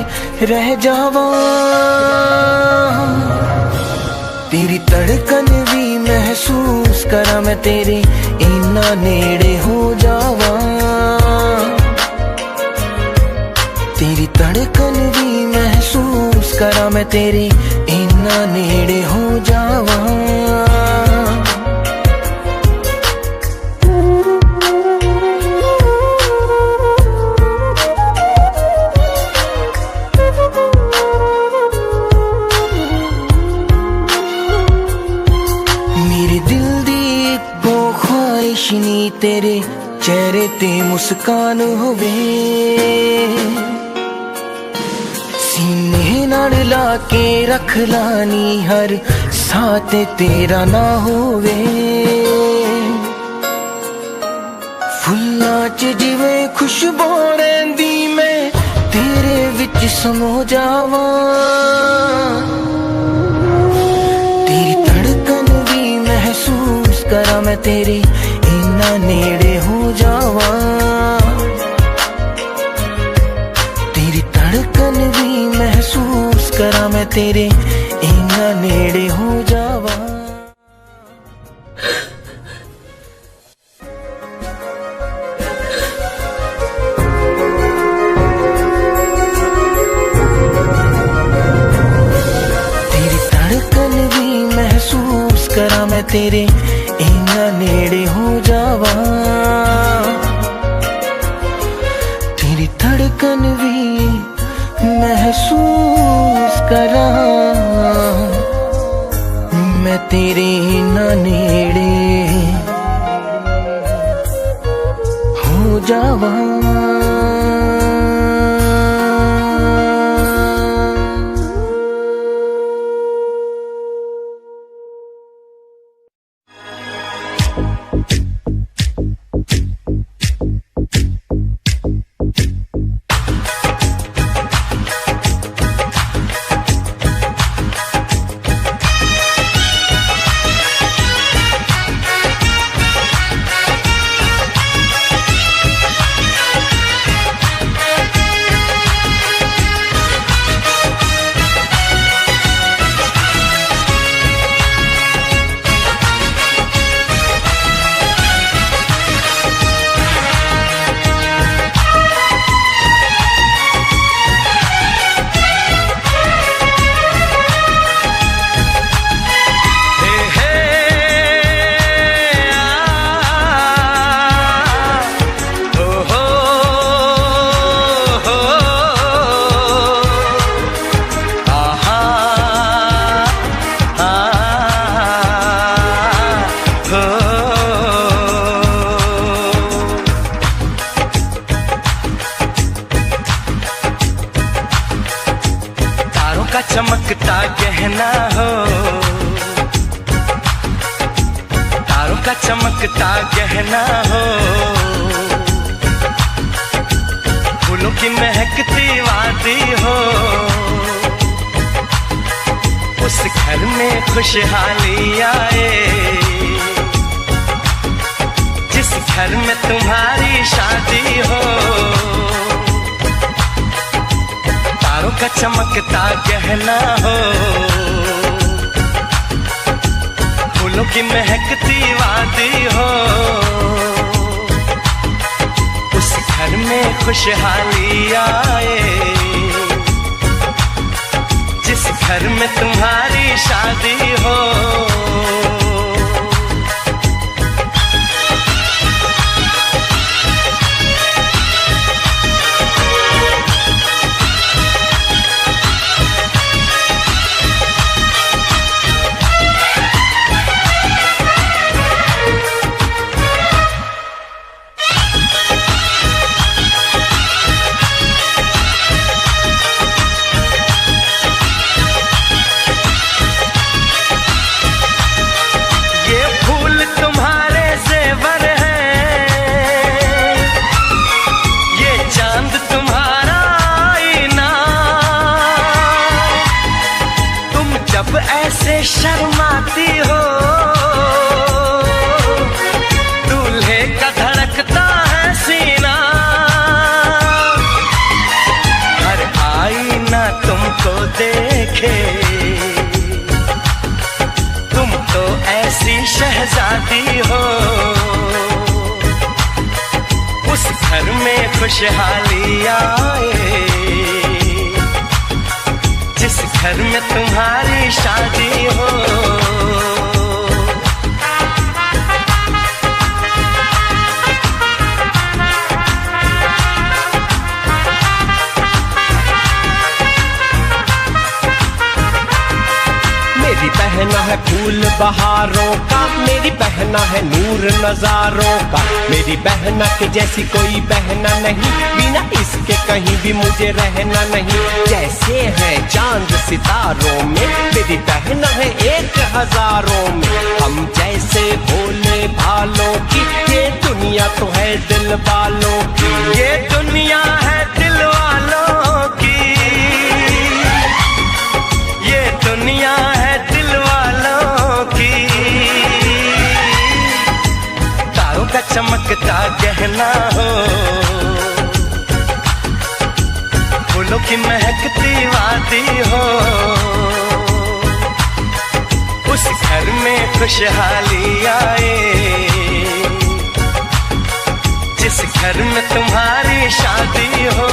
रह जावा। तेरी धड़कन भी महसूस करा मैं, तेरे इन्ना नेड़े हो जावा। तेरी धड़कन भी महसूस करा मैं, तेरे इन्ना नेड़े हो जावा। तेरे चेहरे ते मुस्कान होवे, सीने नाल ला के रख लानी, हर साथ तेरा ना होवे। फुल्लां च जिवें खुशबू रहिंदी, मैं तेरे विच समो जावा। तेरी धड़कन भी महसूस करा मैं, तेरे इन्ना नेड़े हो जावा। तेरी धड़कन भी महसूस करा मैं, तेरे इन्ना नेड़े हो जावा। तेरी धड़कन भी महसूस करा मैं, तेरे इन्ना नेड़े हो जावा। तेरी धड़कन भी महसूस करा मैं, तेरे इन्ना नेड़े हो जावा। का चमकता गहना हो, तारों का चमकता गहना हो, फूलों की महकती वादी हो, उस घर में खुशहाली आए, जिस घर में तुम्हारी शादी हो। तारों का चमकता गहना हो, फूलों की महकती वादी हो। उस घर में खुशहाली आए, जिस घर में तुम्हारी शादी हो। ऐसे शर्माती हो, दूल्हे का धड़कता है सीना। हर आईना तुमको देखे, तुम तो ऐसी शहजादी हो। उस घर में खुशहाली आए, जिस घर में तुम्हारी शादी हो। मेरी बहना है फूल बहारों का, मेरी बहना है नूर नजारों का। मेरी बहना के जैसी कोई बहना नहीं, बिना इसके कहीं भी मुझे रहना नहीं। जैसे है चांद सितारों में, मेरी बहना है 1000 में। हम जैसे भोले भालों की, ये दुनिया तो है दिल वालों की। ये दुनिया है दिल वालों की, ये दुनिया है दिल वालों की। तारों का चमकता गहना हो, फूलों की महकती वादी हो। उस घर में खुशहाली आए, जिस घर में तुम्हारी शादी हो।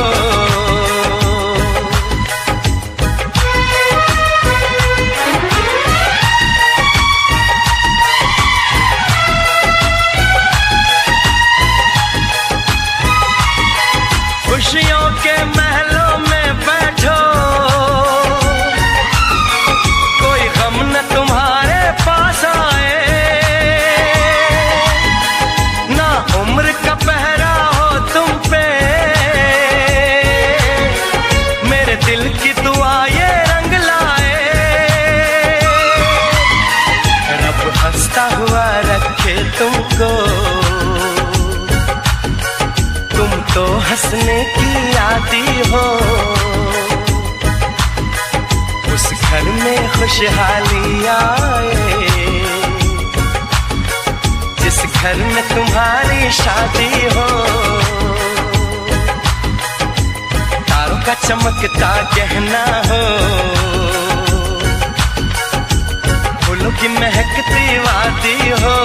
खुशियों के महलों में बैठो, कोई गम न तुम्हारे पास आए। ना उम्र का पहरा हो तुम पे, मेरे दिल की दुआ ये रंग लाए। रब हंसता हुआ रखे तुमको, तुम तो हंसने की आदी हो। उस घर में खुशहाली आए, जिस घर में तुम्हारी शादी हो। तारों का चमकता गहना हो, फूलों की महकती वादी हो।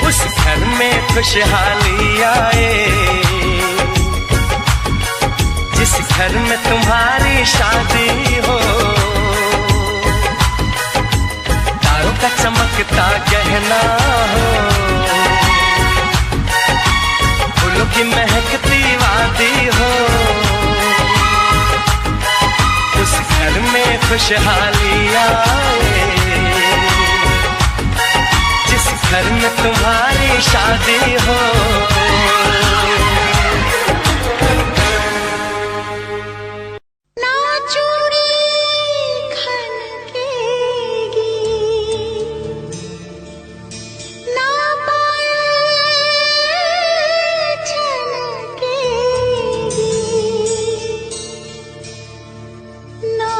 उस घर में खुशहाली आए, जिस घर में तुम्हारी शादी हो। तारों का चमकता गहना हो, फूलों की महकती वादी हो। उस घर में खुशहाली आए, जिस घर में तुम्हारी शादी हो। ना चूड़ी खनकेगी, ना पायल छनकेगी, ना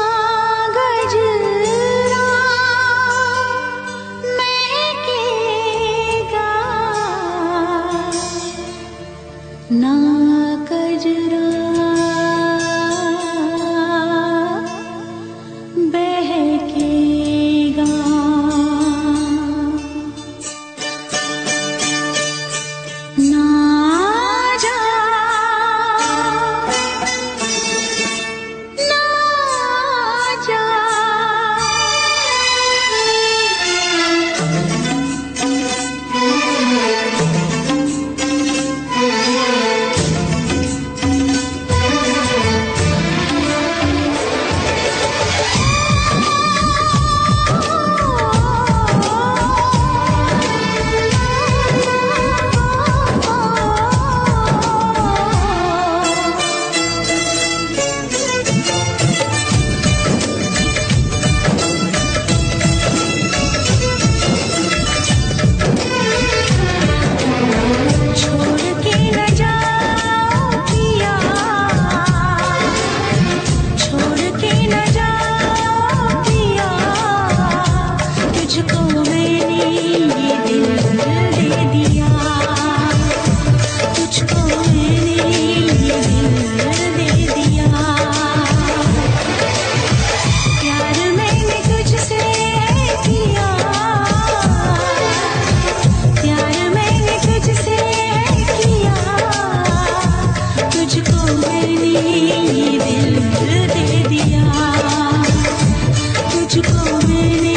तुझको मैंने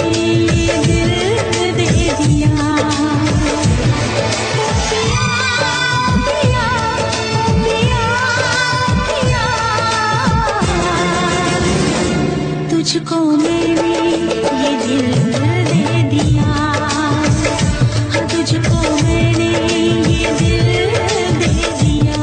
ये दिल दे दिया। पिया पिया पिया पिया, तुझको मैंने ये दिल दे दिया। तुझको मैंने ये दिल दे दिया।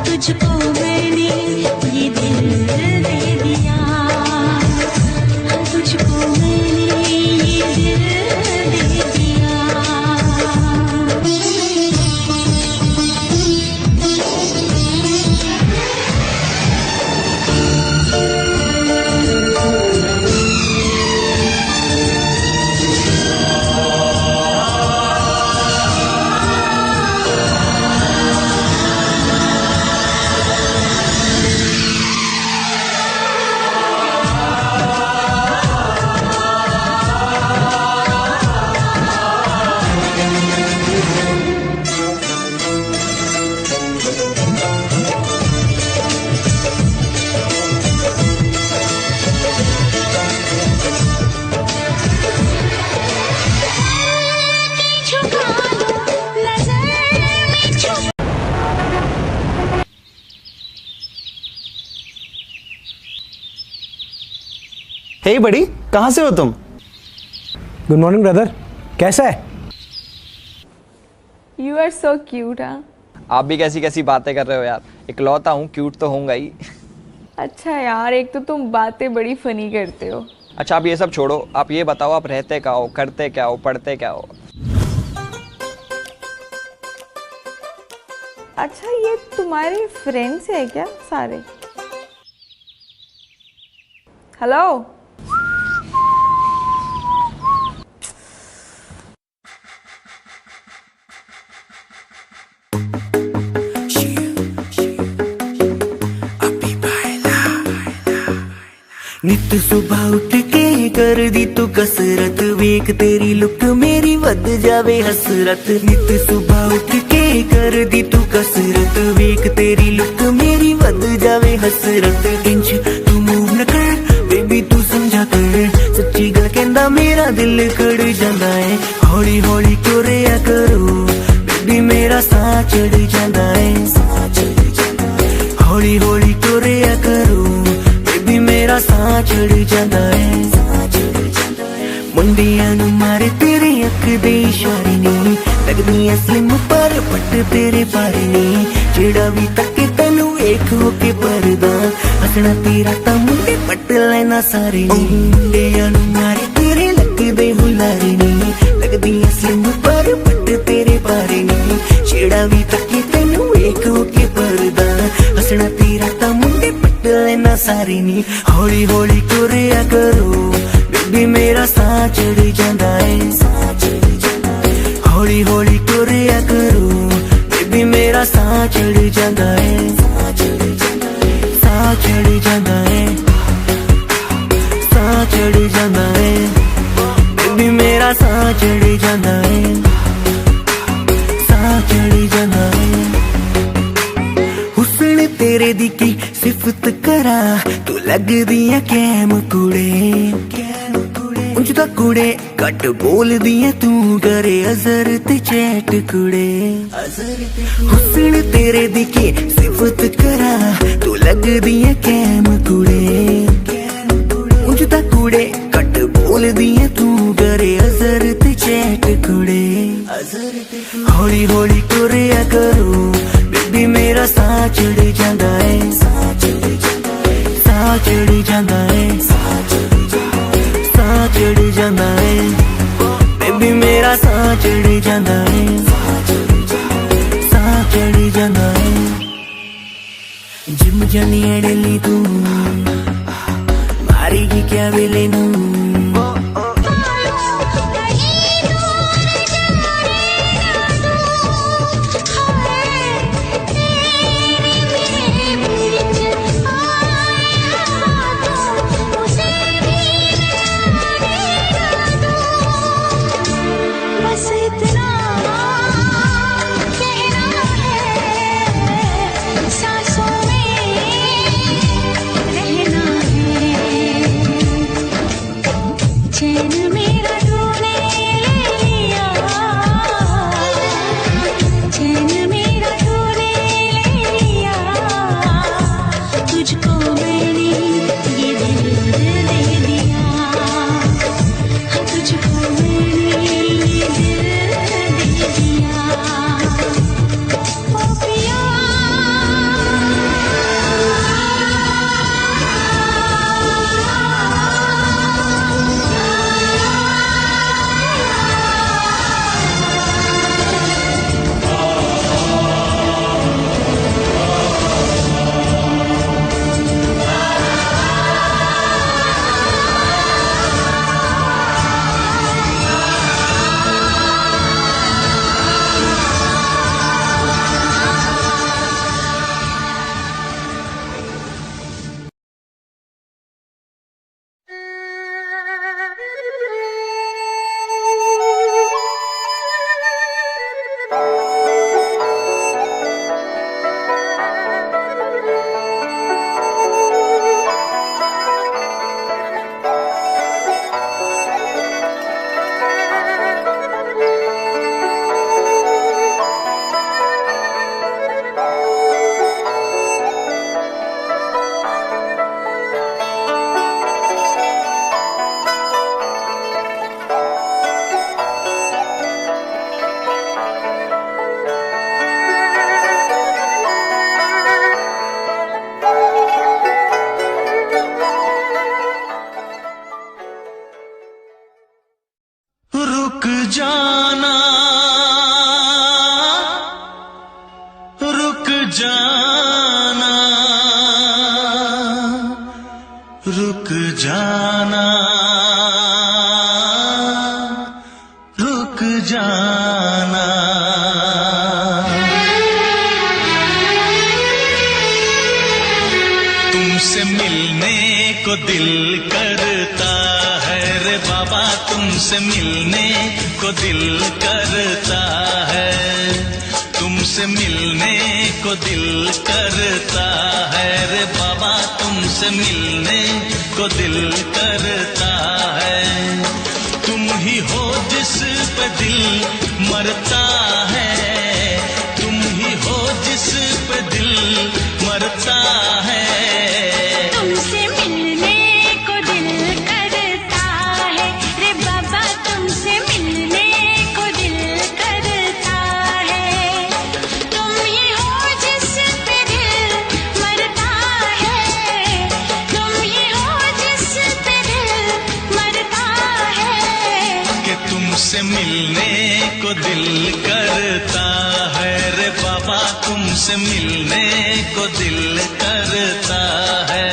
तुझको मैंने ये दिल दे दिया। तुझको मैंने ये दिल दे दिया। हे बड़ी, कहाँ से हो तुम? गुड मॉर्निंग ब्रदर, कैसा है? You are so cute. हाँ, आप भी कैसी कैसी बातें कर रहे हो यार। इकलौता हूँ, क्यूट तो होऊंगा ही। अच्छा यार, एक तो तुम बातें बड़ी फनी करते हो। अच्छा आप ये सब छोड़ो, आप ये बताओ आप रहते क्या हो, करते क्या हो, पढ़ते क्या हो? अच्छा ये तुम्हारे फ्रेंड्स है क्या सारे? हेलो, नित सुबह उठ के कर दी तू कसरत, वेख तेरी लुक मेरी वध जावे हसरत। नित सुबह उठ के कर दी तू कसरत, वेख तेरी लुक मेरी वध जावे हसरत। इंच तू मूव न कर बेबी तू समझा कर, सच्ची गल कहंदा मेरा दिल कड़ जांदा है। हौली हौली तुरिया करो बेबी मेरा साह चढ़ जांदा है। हौली हौली तुरिया करो बेबी मेरा साह चढ़ जांदा है। मुंडियां नू मारे तेरे अख दे इशारे नी, लगदी स्लिम पर पट तेरे बारे नी। जेड़ा भी तके तैनू वेख हो के परदा, हसना तेरा तां मुंडे पट लेना सारे नी। मुंडियां नू मारे तेरे लगदे हुलारे नी, लगदी स्लिम पर पट तेरे बारे नी। जेड़ा भी तके तैनू वेख हो के परदा, हसना तेरा तां मुंडे पट लेना सारे नी। हौली हौली तुरिया करो बेबी मेरा साह चढ़ जांदा है। हौली हौली तुरिया करो बेबी मेरा साह चढ़ जांदा है। साह चढ़ जांदा है, साह चढ़ जांदा है बेबी मेरा साह चढ़ जांदा है। साह चढ़ जांदा है। हुस्न तेरे दी की सिफत करा तू लगदी है कैम कुड़े ਉਂਝ ਤਾਂ ਕੁੜੇ ਘੱਟ ਬੋਲਦੀ ਐ ਤੂੰ ਕਰੇ ਅਜ਼ਰ ਤੇ ਚੈਟ ਕੁੜੇ ਹੁਸਨ ਤੇਰੇ ਦੀ ਕੀ ਸਿਫਤ ਕਰਾਂ ਤੂੰ ਲੱਗਦੀ ਐ ਕੈਮ ਕੁੜੇ ਉਂਝ ਤਾਂ ਕੁੜੇ ਘੱਟ ਬੋਲਦੀ ਐ ਤੂੰ ਕਰੇ ਅਜ਼ਰ ਤੇ ਚੈਟ ਕੁੜੇ ਹੌਲੀ ਹੌਲੀ ਤੁਰਿਆ ਕਰੋ ਬੇਬੀ ਮੇਰਾ ਸਾਹ ਚੜ ਜਾਂਦਾ ਏ ਸਾਹ ਚੜ ਜਾਂਦਾ ਏ चढ़ जाना है बेबी मेरा साह चढ़ जाना है साह चढ़ जाना है जिम जानी है डेली तू मारेगी क्या वेले नू रुक जाना रुक जाना तुमसे मिलने को दिल करता है रे बाबा तुमसे मिलने को दिल करता है तुमसे मिलने को दिल करता है रे बाबा तुमसे मिलने को दिल करता है तुम ही हो जिस पे दिल मरता है तुम ही हो जिस पे दिल मरता है तुमसे मिलने को दिल करता है रे बाबा तुमसे मिलने को दिल करता है तुम ही हो जिस पे दिल मरता है तुम ही हो जिस पे दिल मरता है कि तुमसे मिलने को दिल करता है रे बाबा तुमसे मिलने को दिल करता है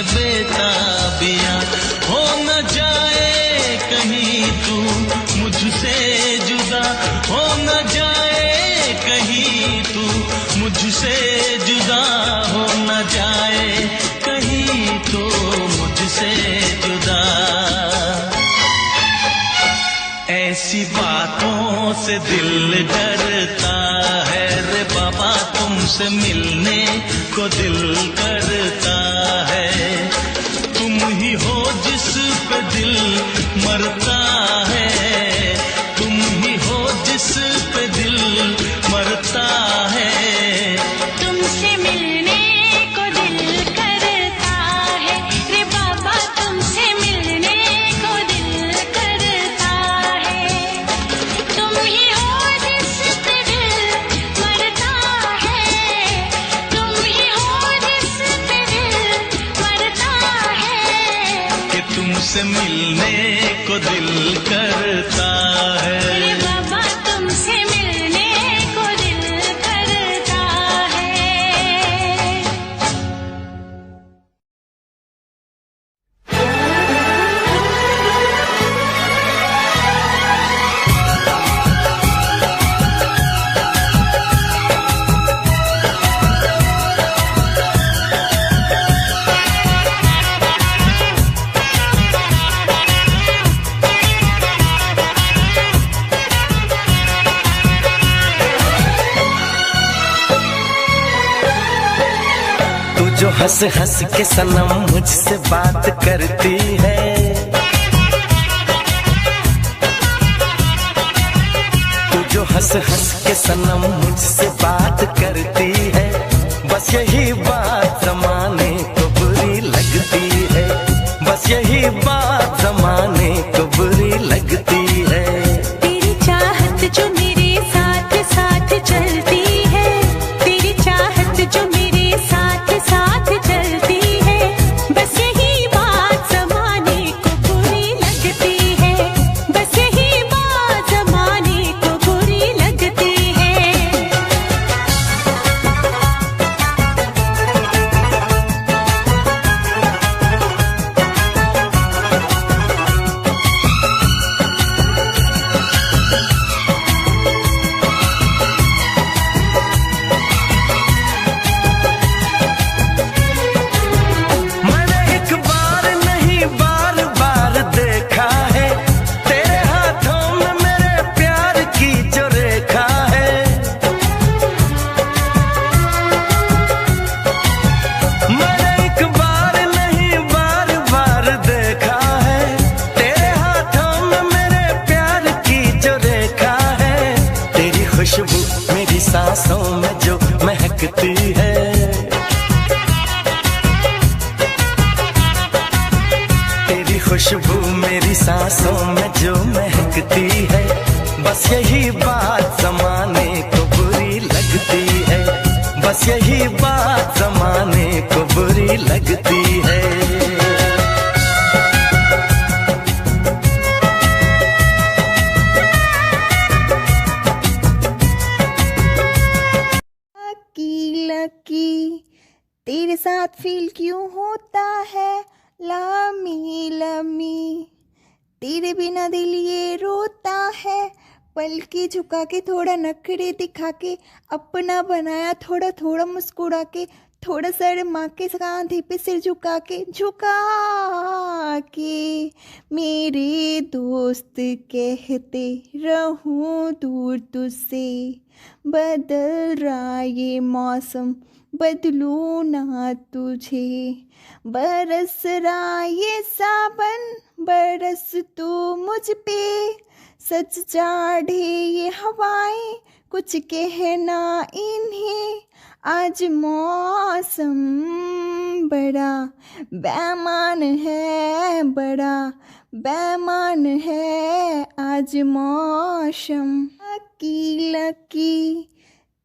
बेताबियां। हो न जाए कहीं तू मुझसे जुदा, हो न जाए कहीं तू मुझसे जुदा, हो न जाए कहीं तो मुझसे जुदा। ऐसी बातों से दिल डरता है रे बाबा, तुमसे मिलने को दिल करता है। तुम ही हो जिस पे दिल मरता है, तुम ही हो जिस पे दिल मरता है। तुमसे मिलने को दिल करता है रे बाबा, तुमसे मिलने को दिल करता है। तुम ही हो जिस पे दिल मरता है, तुम ही हो जिस पे दिल मरता है। कि तुमसे मिलने को दिल करता है रे बाबा, तुमसे मिलने को दिल करता है। तू जो हंस हंस के सनम मुझसे बात करती है, तू जो हंस हंस के सनम मुझसे बात करती है। बस यही बात जमाने को बुरी लगती है, बस यही बात जमाने को बुरी लगती है। तेरी चाहत जो मेरे साथ साथ चलती है, तेरी चाहत जो मेरे साथ साथ चलती है। बस यही बात जमाने को बुरी लगती है, बस यही बात जमाने को बुरी लगती है। मैंने एक बार नहीं बार बार देखा है, तेरे हाथों में मेरे प्यार की जो रेखा है। मैंने एक बार नहीं बार बार देखा है, तेरे हाथों में मेरे प्यार की जो रेखा है। तेरी खुशबू मेरी सांसों में जो महकती है, तेरी खुशबू मेरी सांसों में जो महकती है। बस यही बात जमाने को बुरी लगती है, बस यही बात जमाने को बुरी लगती है। लकी लकी तेरे साथ फील क्यों होता है लमी लमी, तेरे बिना दिल ये रोता है। पलके झुका के थोड़ा नखरे दिखा के, अपना बनाया थोड़ा थोड़ा मुस्कुरा के, थोड़ा सर माँ के कांधे पे सिर झुका के मेरे दोस्त कहते रहूं दूर तुझसे। बदल रहा ये मौसम, बदलू ना तुझे। बरस रहा ये सावन, बरस तू मुझ पे। सच चाढ़े ये हवाएं, कुछ कहना इन्हें। आज मौसम बड़ा बेमान है, बड़ा बेमान है आज मौसम। लकी लकी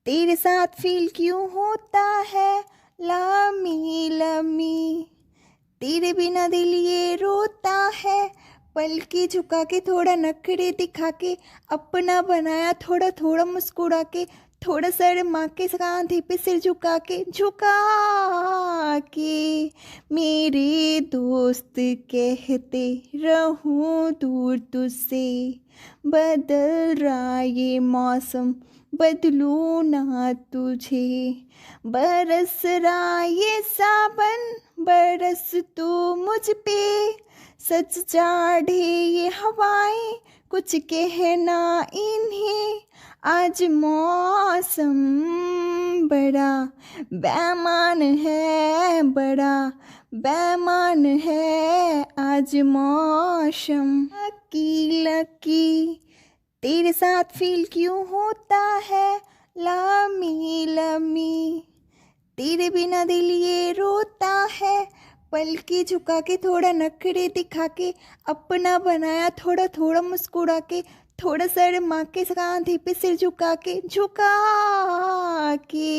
तेरे साथ फील क्यों होता है लमी लमी, तेरे बिना दिल ये रोता है। पलके झुका के थोड़ा नखरे दिखा के, अपना बनाया थोड़ा थोड़ा मुस्कुरा के, थोड़ा शर्मा के कांधे पे सिर झुका के मेरे दोस्त कहते रहूं दूर तुझसे, बदल रहा ये मौसम बदलूं ना तुझे, बरस रहा ये सावन बरस तू मुझ पे, सच चाढ़े ये हवाएं कुछ कहना इन्हें, आज मौसम बड़ा बेईमान है, बड़ा बेईमान है आज मौसम। लकी तेरे साथ फील क्यों होता है लमी लमी, तेरे बिना दिल ये रोता है, पलके झुका के थोड़ा नखरे दिखा के, अपना बनाया थोड़ा थोड़ा मुस्कुरा के, थोड़ा शर्मा के कांधे पे सिर झुका के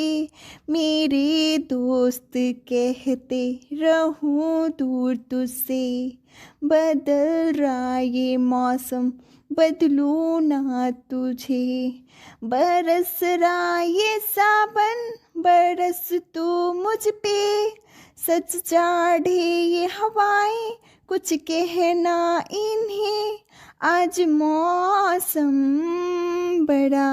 मेरे दोस्त कहते रहूं दूर तुझसे, बदल रहा ये मौसम बदलूं ना तुझे, बरस रहा ये सावन बरस तू मुझ पे, सच चाढ़े ये हवाएं कुछ कहना इन्हें, आज मौसम बड़ा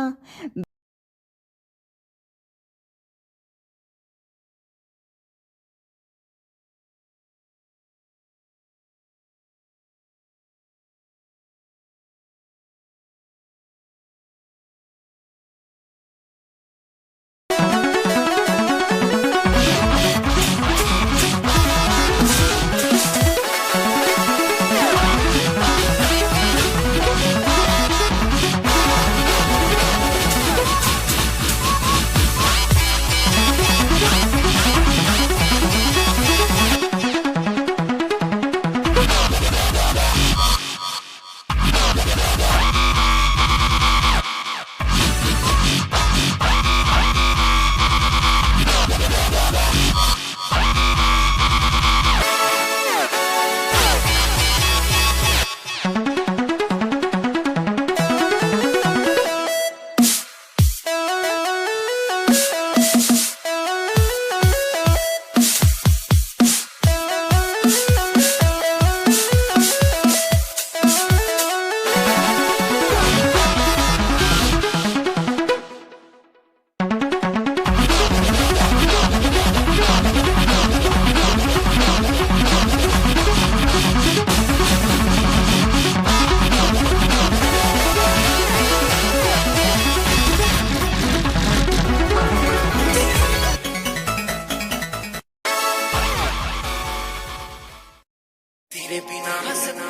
तेरे बिना हंसना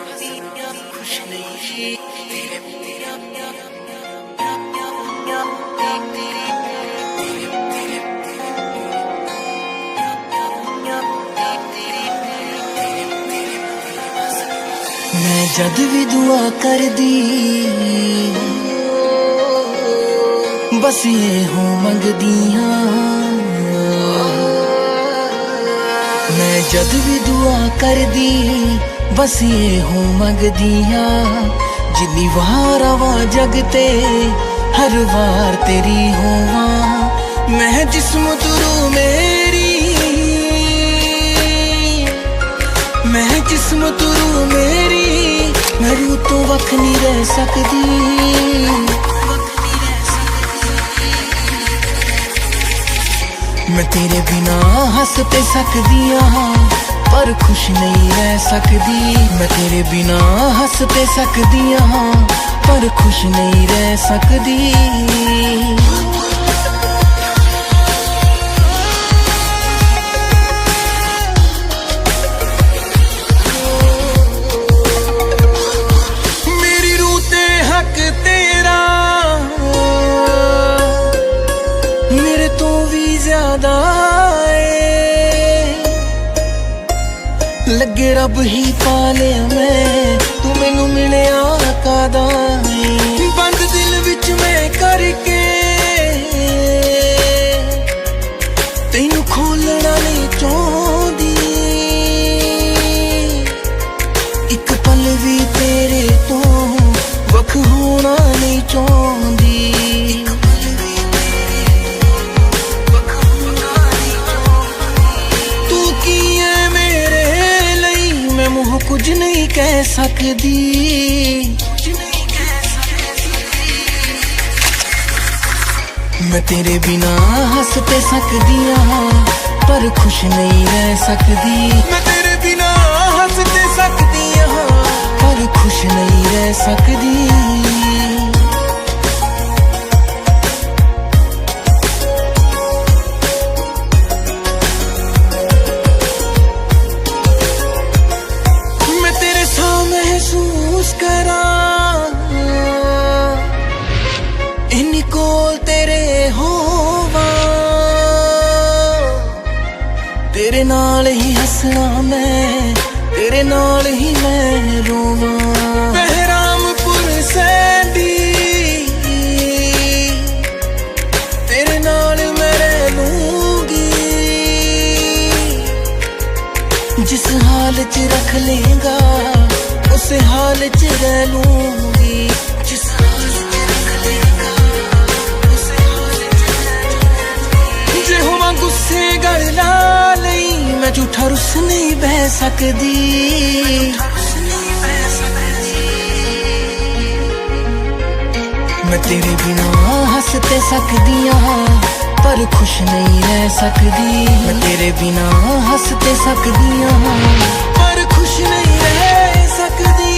खुश नहीं, तेरे मैं जद भी दुआ कर दी बस ये हो मंगदियां, मैं जद भी दुआ कर दी बस ये हो मंगदियां, जिन्नी वार आवा जगते हर वार तेरी होवा, मैं जिस्म तुरू मेरी, मैं जिस्म तुरू मेरी, मैं रूह तो वख नहीं रह सकदी, मैं तेरे बिना हंस ते सकदी हां पर खुश नहीं रह सकदी, मैं तेरे बिना हंस ते सकदी हां पर खुश नहीं रह सकदी। मेरी रूह ते हक तेरा मेरे तो भी ज्यादा लगे रब ही पाले मैं, तू मैनू मिलिया कादा बंद दिल विच मैं करके तैनू खोलना नहीं चाहती, एक पल भी तेरे तो वख होना नहीं चाहती, एक पल भी तेरे ਉਹ ਕੁਝ ਨਹੀਂ ਕਹਿ ਸਕਦੀ। मैं तेरे बिना हंस ते सकदी हां पर खुश नहीं रह सकदी। मैं तेरे बिना हंस ते सकदी हां पर खुश नहीं रह सकदी। मैं तेरे सौ महसूस करा इन्नी कोल तेरे होवा तेरे नाल ही हसना मैं तेरे नाल ही मैं रोवा। बहरामपुर सैंडी तेरे नाल मैं रह लूंगी। जिस हाल च रख लेगा उस हाल च रह लूंगी। जिस हाल च रख लेगा जे होवां गुस्से गल ला लई मैं झूठा रुस नहीं बह सकदी। मैं तेरे बिना हंस ते सकदी हां पर खुश नहीं रह सकदी। मैं तेरे बिना हंस ते सकदी हां पर खुश नहीं रह सकदी।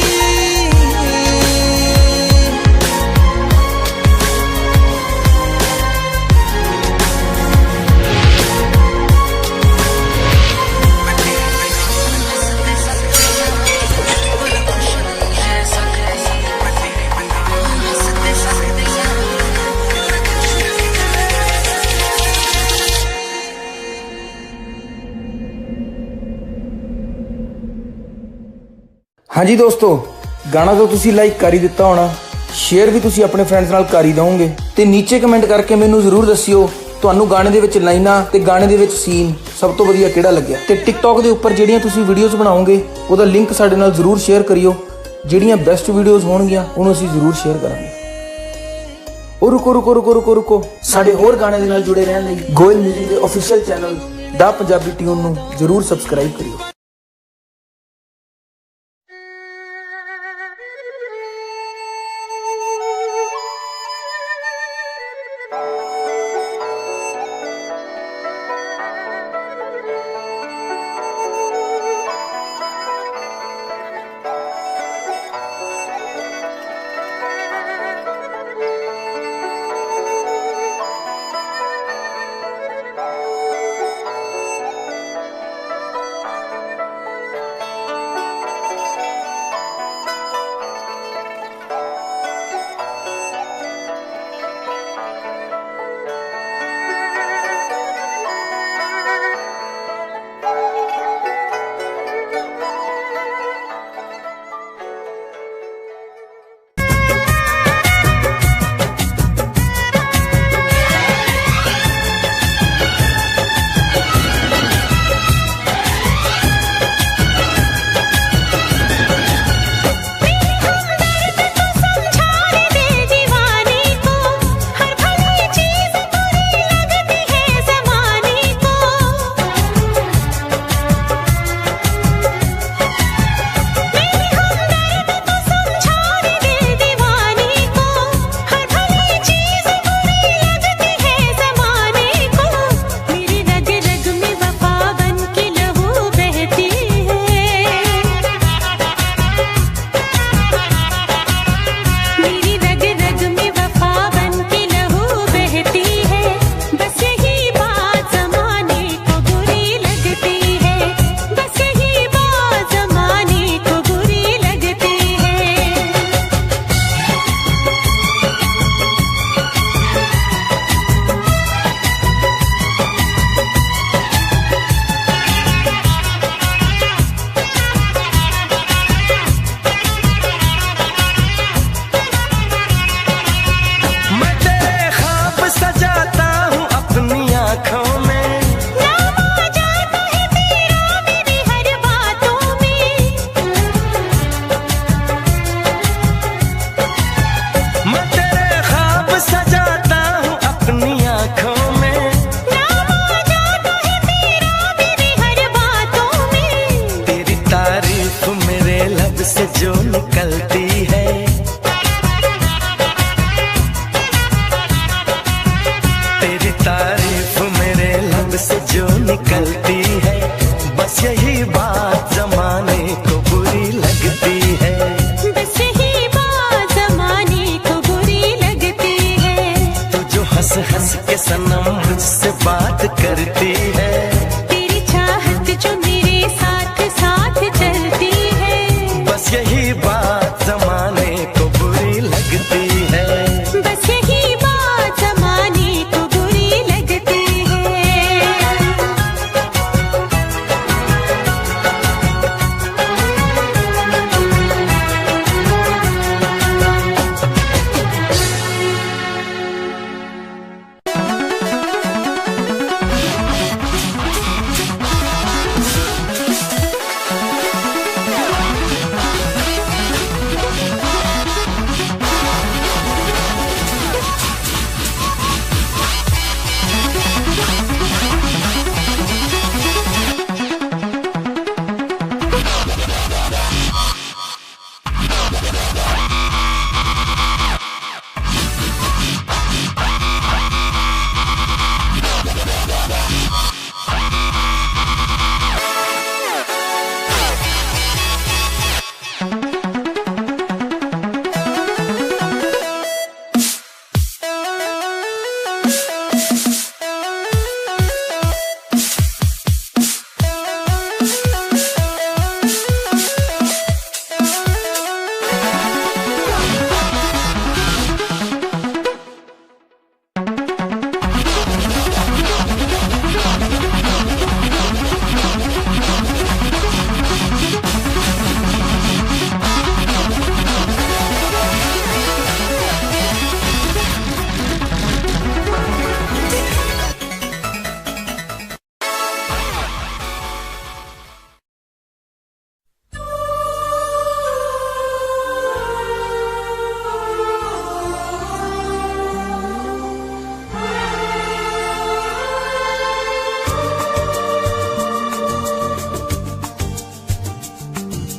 हाँ जी दोस्तों, गाना तो तुसी लाइक कर ही दिता होना, शेयर भी तुसी अपने फ्रेंड्स नाल कर ही दोगे ते नीचे कमेंट करके मैनू जरूर दसियो ਤੁਹਾਨੂੰ गाने ਦੇ ਵਿੱਚ ਲਾਈਨਾਂ ਤੇ गाने ਦੇ ਵਿੱਚ ਸੀਨ ਸਭ ਤੋਂ ਵਧੀਆ ਕਿਹੜਾ ਲੱਗਿਆ। ਤੇ ਟਿਕਟੌਕ ਦੇ ਉੱਪਰ ਜਿਹੜੀਆਂ ਤੁਸੀਂ ਵੀਡੀਓਜ਼ ਬਣਾਓਗੇ ਉਹਦਾ ਲਿੰਕ ਸਾਡੇ ਨਾਲ ਜ਼ਰੂਰ ਸ਼ੇਅਰ ਕਰਿਓ। ਜਿਹੜੀਆਂ ਬੈਸਟ ਵੀਡੀਓਜ਼ ਹੋਣਗੀਆਂ ਉਹਨੂੰ ਅਸੀਂ ਜ਼ਰੂਰ ਸ਼ੇਅਰ ਕਰਾਂਗੇ। ਉਹ ਰੁਕੋ ਸਾਡੇ ਹੋਰ ਗਾਣੇ ਦੇ ਨਾਲ ਜੁੜੇ ਰਹਿਣ ਲਈ ਗੋਇਲ ਮਿਊਜ਼ਿਕ ਦੇ ਅਫੀਸ਼ੀਅਲ ਚੈਨਲ ਦਾ ਪੰਜਾਬੀ ਟਿਊਨ ਨੂੰ ਜ਼ਰੂਰ ਸਬਸਕ੍ਰਾਈਬ ਕਰਿਓ।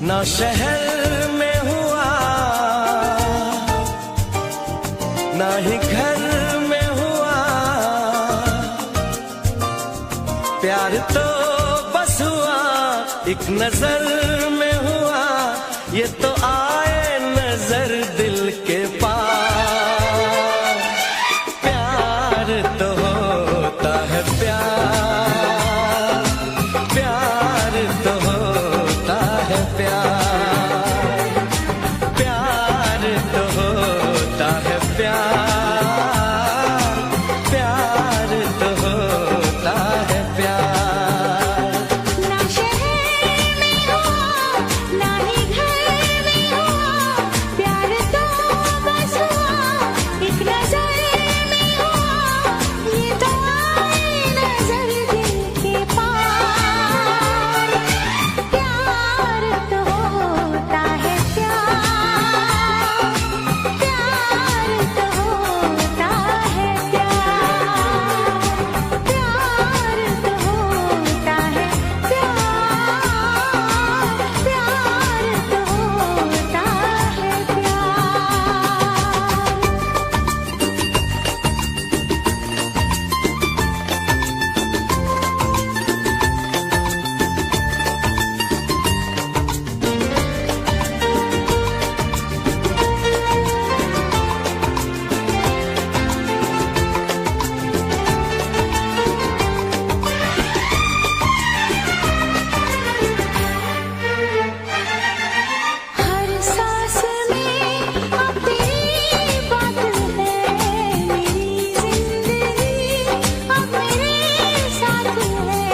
ना शहर में हुआ ना ही घर में हुआ, प्यार तो बस हुआ एक नजर में हुआ, ये तो आए नजर दिल के पार। प्यार तो होता है प्यार, प्यार तो होता है प्यार, प्यार तो होता है प्यार, प्यार तो होता है प्यार। ना शहर में हुआ ना ही घर में हुआ, प्यार तो बस हुआ एक नजर में हुआ, ये तो आए नजर दिल के पार। प्यार तो होता है प्यार, प्यार तो होता है प्यार, प्यार तो होता है प्यार, प्यार तो होता है प्यार। हर सांस में अब तेरी बात है, मेरी जिंदगी अब मेरे साथ है।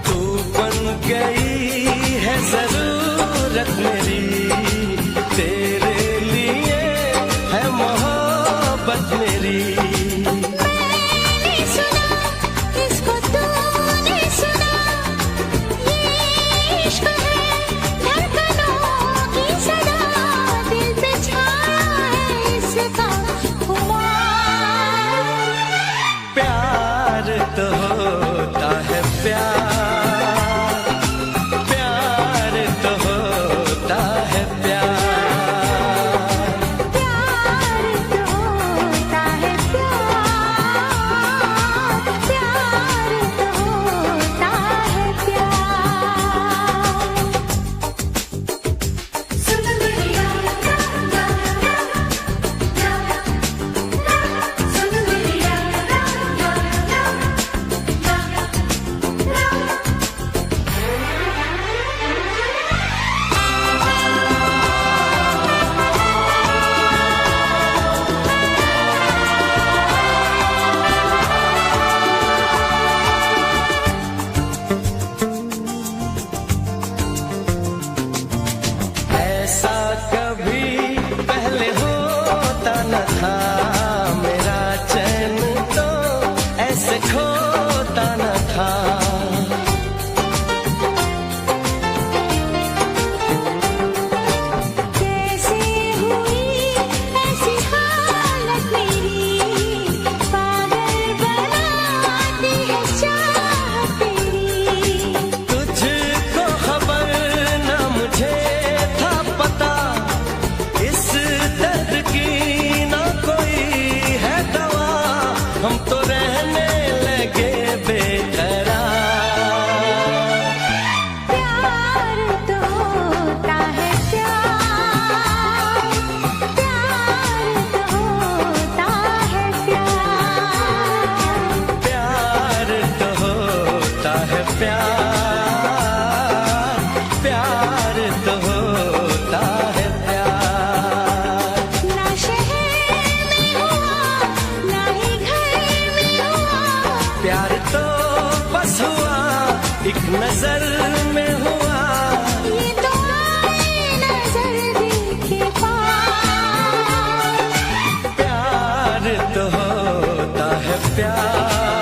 तू बन गई है जरूरत मेरी, तेरे लिए है मोहब्बत मेरी। मैंने सुना इसको तूने सुना, ये इश्क है धड़कनों की सदा, दिल पे छाया है इसका खुमार। प्यार तो होता है प्यार, प्यार तो होता है प्यार, प्यार तो होता है प्यार, प्यार तो होता है प्यार। सुन मेरी सुन मेरी ऐसा कभी पहले होता न था, मेरा चैन तो ऐसे खोता न था। कैसे हुई ऐसी हालत मेरी, पागल बनाती है चाहत तेरी। तुझको खबर न मुझे था पता, इस दर्द की ना कोई है दवा, हम तो रहने लगे बेकरार। प्यार तो होता है प्यार, प्यार तो होता है प्यार, प्यार तो होता है प्यार, प्यार तो होता है प्यार। ना शहर में हुआ ना ही घर में हुआ, प्यार तो बस हुआ एक नजर में हुआ, ये तो आए नजर दिल के पार। प्यार तो होता है प्यार,